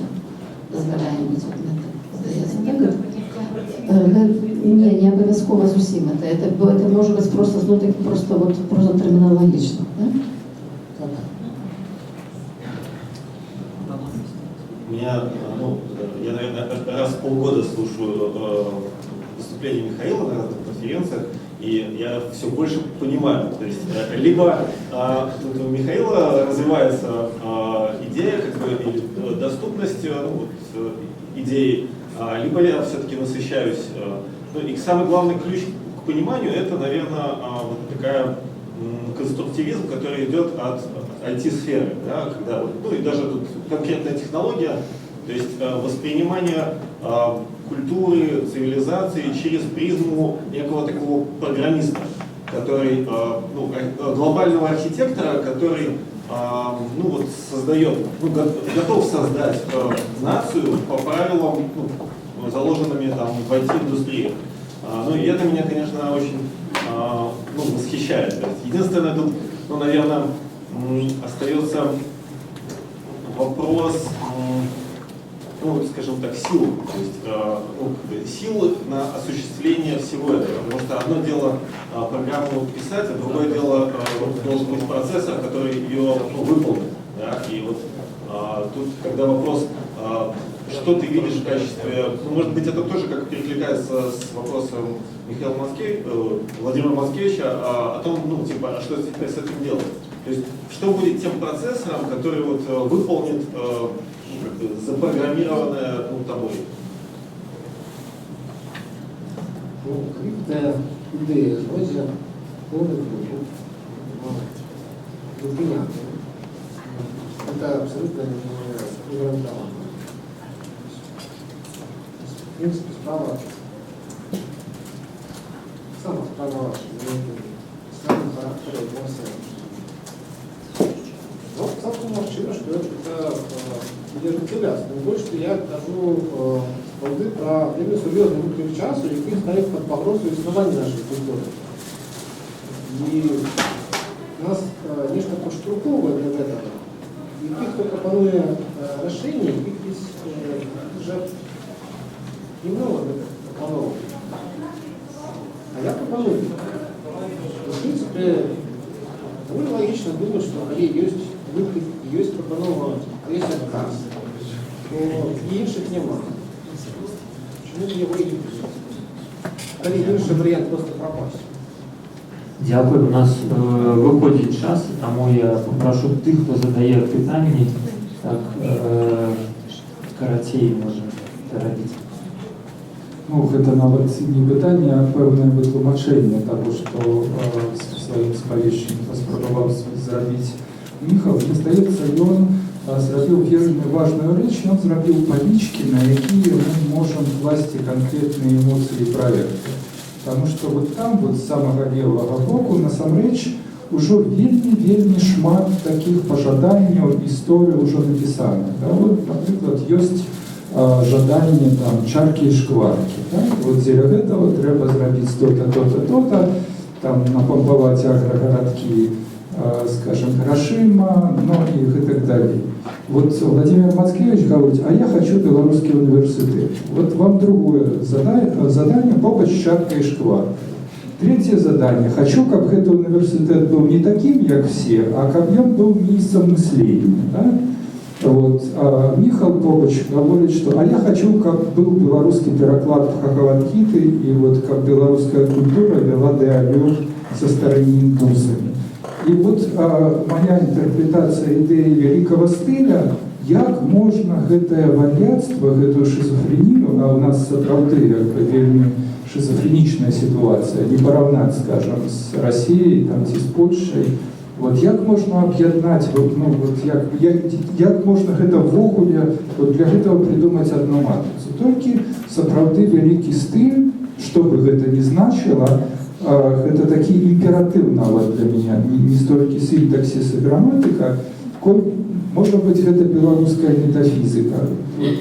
Дозволяем быть вот это, здається. Не обов'язково зовсім. Это може бути просто, ну, так, просто термінологічно. Да? Я, наверное, раз в полгода слушаю выступления Михаила на разных конференциях, и я все больше понимаю. То есть, либо у Михаила развивается идея, или доступность идеи, либо я все-таки насыщаюсь. И самый главный ключ к пониманию — это, наверное, вот такая конструктивизм, который идет от IT-сферы, да, когда, ну и даже тут конкретная технология, то есть воспринимание культуры, цивилизации через призму некого такого программиста, который, глобального архитектора, который создает, готов создать нацию по правилам, заложенными там в IT-индустрии. И это меня, конечно, очень восхищает. Единственное, тут, наверное, остается вопрос, скажем так, сил. То есть силы на осуществление всего этого. Потому что одно дело программу писать, а другое дело должен быть процессор, который ее выполнит. Да? И вот тут, когда вопрос, что ты видишь в качестве, может быть, это тоже как перекликается с вопросом Михаила Владимира Мацкевича о том, а что теперь с этим делать? То есть, что будет тем процессором, который выполнит запрограммированное тобой? Какие-то идеи зводят это абсолютно не гарантовано. В принципе, справа справа самого характера эмоций. Но целком можливо, что это держит селяс. Тим більше, що я кажу справді про вельми серйозний виклик часу, який ставить під загрозу існування нашої культури. І нас нечто подштурховує для этого. І ті, хто пропонує рішення, їх вже немного пропонував. А я пропоную. В принципе, довольно логично думать, что коли есть выход, есть пропонова, есть отказ, то інших нема. Чому б його і не прийняти? Коли інший варіант просто пропасть. Дякую. У нас виходить час, тому я попрошу тих, хто задає питання, так карацей може робити. Ну, гэта нават не пытанне, а пэўнае вытлумачэнне таго, што сваім спавешчаннем паспрабаваў зрабіць Міхал. Мне здаецца, ён зрабіў вельмі важную рэч, ён зрабіў палічкі, на якія мы можам класці канкрэтныя эмоцыі праекта. Таму што вот там, вот з самага левага боку, насамрэч, ужо вельмі шмат такіх пажаданняў, гісторый ужо напісана. Да? Вот, напрыклад, ёсць жаданне там чаркі і шкваркі. Так? Вот дзеля гэтага трэба зрабіць то-то, то-то, то-то, там напампаваць аграгарадкі, скажем, грашыма, ну і гэтак далей. Вот Владимир Мацкевич говорит, а я хочу белорусский университет. Вот вам другое задание побач с чаркой и шкваркой. Третье задание. Хочу, как этот университет был не таким, как все, а как он был местом мысления. Да? Вот. А Михаил Побач говорит, что а я хочу, как был белорусский переклад Хахаванкиты, и вот как белорусская культура вела диалог со староиндусами. И вот моя интерпретация идеи великого стиля, як можна гэтае вар'яцтва, гэтую шизофрению, а у нас сапраўды вельмі шизофренічная ситуация, не параўнаць, скажем, с Россией там, ці з Польшай, вот як можна аб'яднаць, вот, ну, вот, як можна гэта ввогуле, вот для гэтага придумаць одну матрицу. Толькі сапраўды вялікі стыль, што бы гэта ни значило, это такі імператыў нават для меня, не столькі синтаксис и грамматика, может быть, это белорусская метафизика.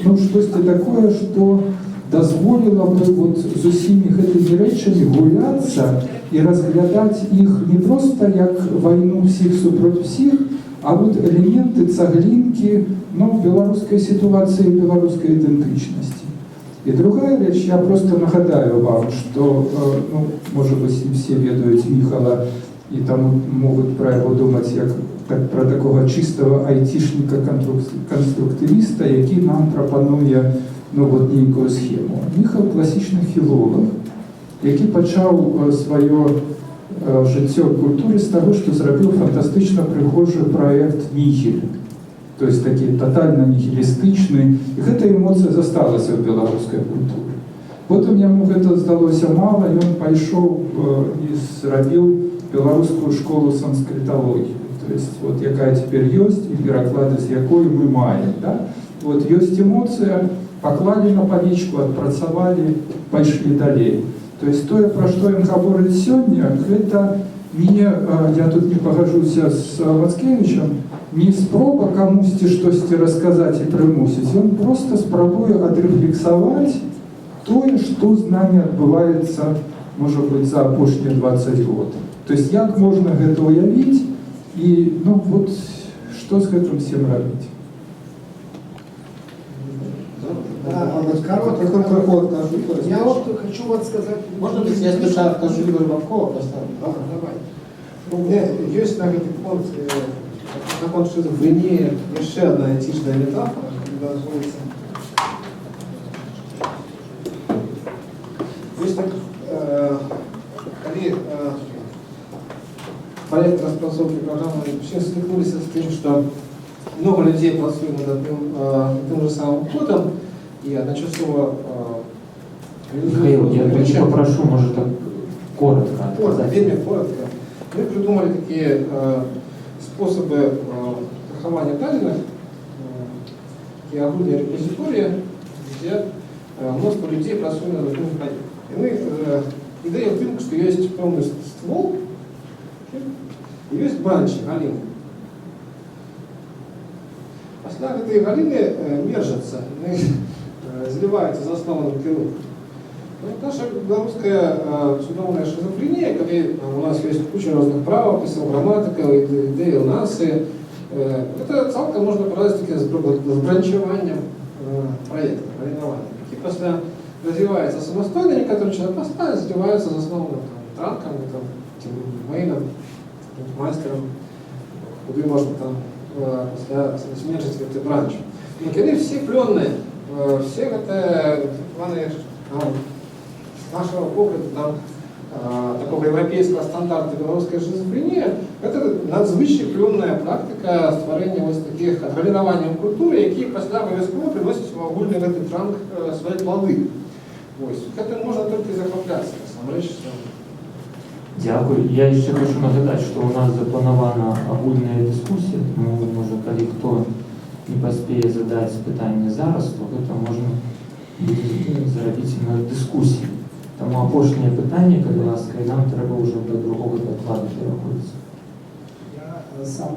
Ну, штосьці такое, что дазволило бы вот з усімі гэтымі рэчамі гуляться и разглядать их не просто як войну всех супротив всех, а вот элементы, цаглинки, ну, белорусской ситуации, белорусской идентичности. И другая вещь, я просто нагадаю вам, что, ну, может быть, все ведают Михала, и там могут про его думать как про такого чистого айтишника-конструктивиста, який нам пропонує, ну, вот некую схему. Михал класичный филолог, який почав своє життя в культурі з того, що зробив фантастично прихожий проект «Нігіль». То есть такие тотально нихилистичные. И эта эмоция засталась в белорусской культуре. Потом ему это сдалось мало, и он пошел и зробил белорусскую школу санскритологии. То есть вот якая теперь есть, и переклады с якой мы маем. Да? Вот есть эмоция, поклали на поличку, отпрацовали, пошли далее. То есть то, про что он говорит сегодня, это не, я тут не погожусь с Мацкевичем, не спроба камусьці штосьці расказаць і прымусіць, ён просто спрабуе адрефлексаваць тое, што з намі адбываецца, можа быць, за апошнія 20 год. То есть як можна гэта уявіць і, ну, вот, што з гэтым всем рабіць? Я вот хочу вот сказать... Можно ли я сначала скажу Игорь Бабкова поставить? Давай. У меня есть на этот фонд закон шизофрении, еще одна айтишная метафора, когда находится. Есть так, коли проект распрацовки программы все столкнулись с тем, что много людей працуют над тем же самым кодом, и одночасово Михаил, я попрошу, может, так коротко. Вельми коротко. Мы придумали такие способы страхования данных, и огромные репозитории, где множество людей працуют над одним проектом. И мы идея в том, что есть полный ствол, и есть бранчи, галины. пасля гэтай галіны мержацца, зліваюцца з асноўным кірункам. Наша беларуская цудоўная шизофрения, когда у нас есть куча разных правописов, грамматика, идеи нации, это цалкам можно провести таким збранчеванием проекта, районування, які після розвиваються самостійно, некоторые человек поставят, зливаются з основним транком, тем мейном, мастером, куди можна там після зменшити цей бранч. Но коли всі пленные, все это планы нашего погляду там, такого европейского стандарта белорусской шизофрении, это надзвычай плённая практика створения вот таких отгалінаванняў культуры, які пасля абавязкова приносяць в агульны гэты транк свои плоды. Это можно только захопляться, насамрэч. Дякую. Я ще хочу нагадати, що у нас запланована агульна дискусія, тому, може, коли хто не поспіє задати питання зараз, то це можна буде зробити на дискусії. Тому опошнє питання, будь ласка, і нам треба вже до другого докладу переходити. Я сам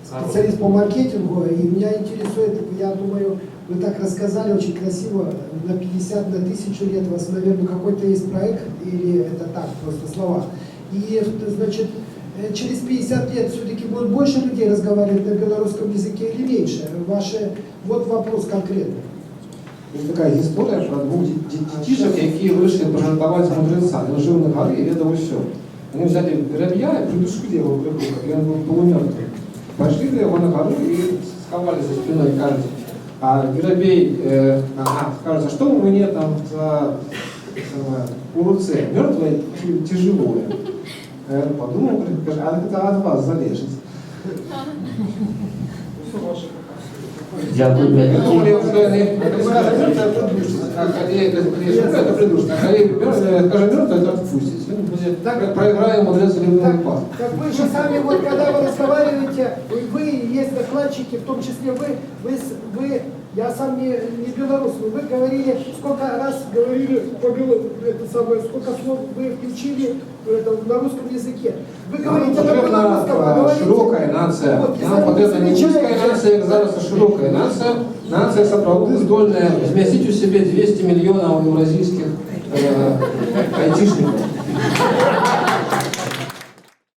специалист по маркетингу, и меня интересует, я думаю, вы так рассказали очень красиво, на 50, на 1000 лет у вас, наверное, какой-то есть проект, или это так, просто слова. И, значит, через 50 лет все-таки будет больше людей разговаривать на белорусском языке или меньше? Вот вопрос конкретный. Есть такая история про двух детишек, які вышли пожартовать с мудрецами. Он жил на горе и ведал все. Они взяли рабья и придушили его в рыбу, и он был полумертвый. Пошли до его на гору и сковали за спиной, кажется. А Воробей скажет, что у меня там за уруце? Мертвое, тяжелое. Подумал, говорит, а это от вас залежит. Дякую. Я думал, я уже это придушно. А скажем, мертвое, это отпустить. Так проиграем мудрец любой пас. Как вы же сами, вот когда вы разговариваете, вы есть докладчики, в том числе вы, я сам не белорус, вы говорили, сколько раз говорили сколько слов вы включили на русском языке. Вы говорите на русском, широкая нация. Нам потрібна не низькая нация, як зараз, а широкая нация. Нация сапраўды здольная змясціць у себе 200 миллионов евразийских айтишников.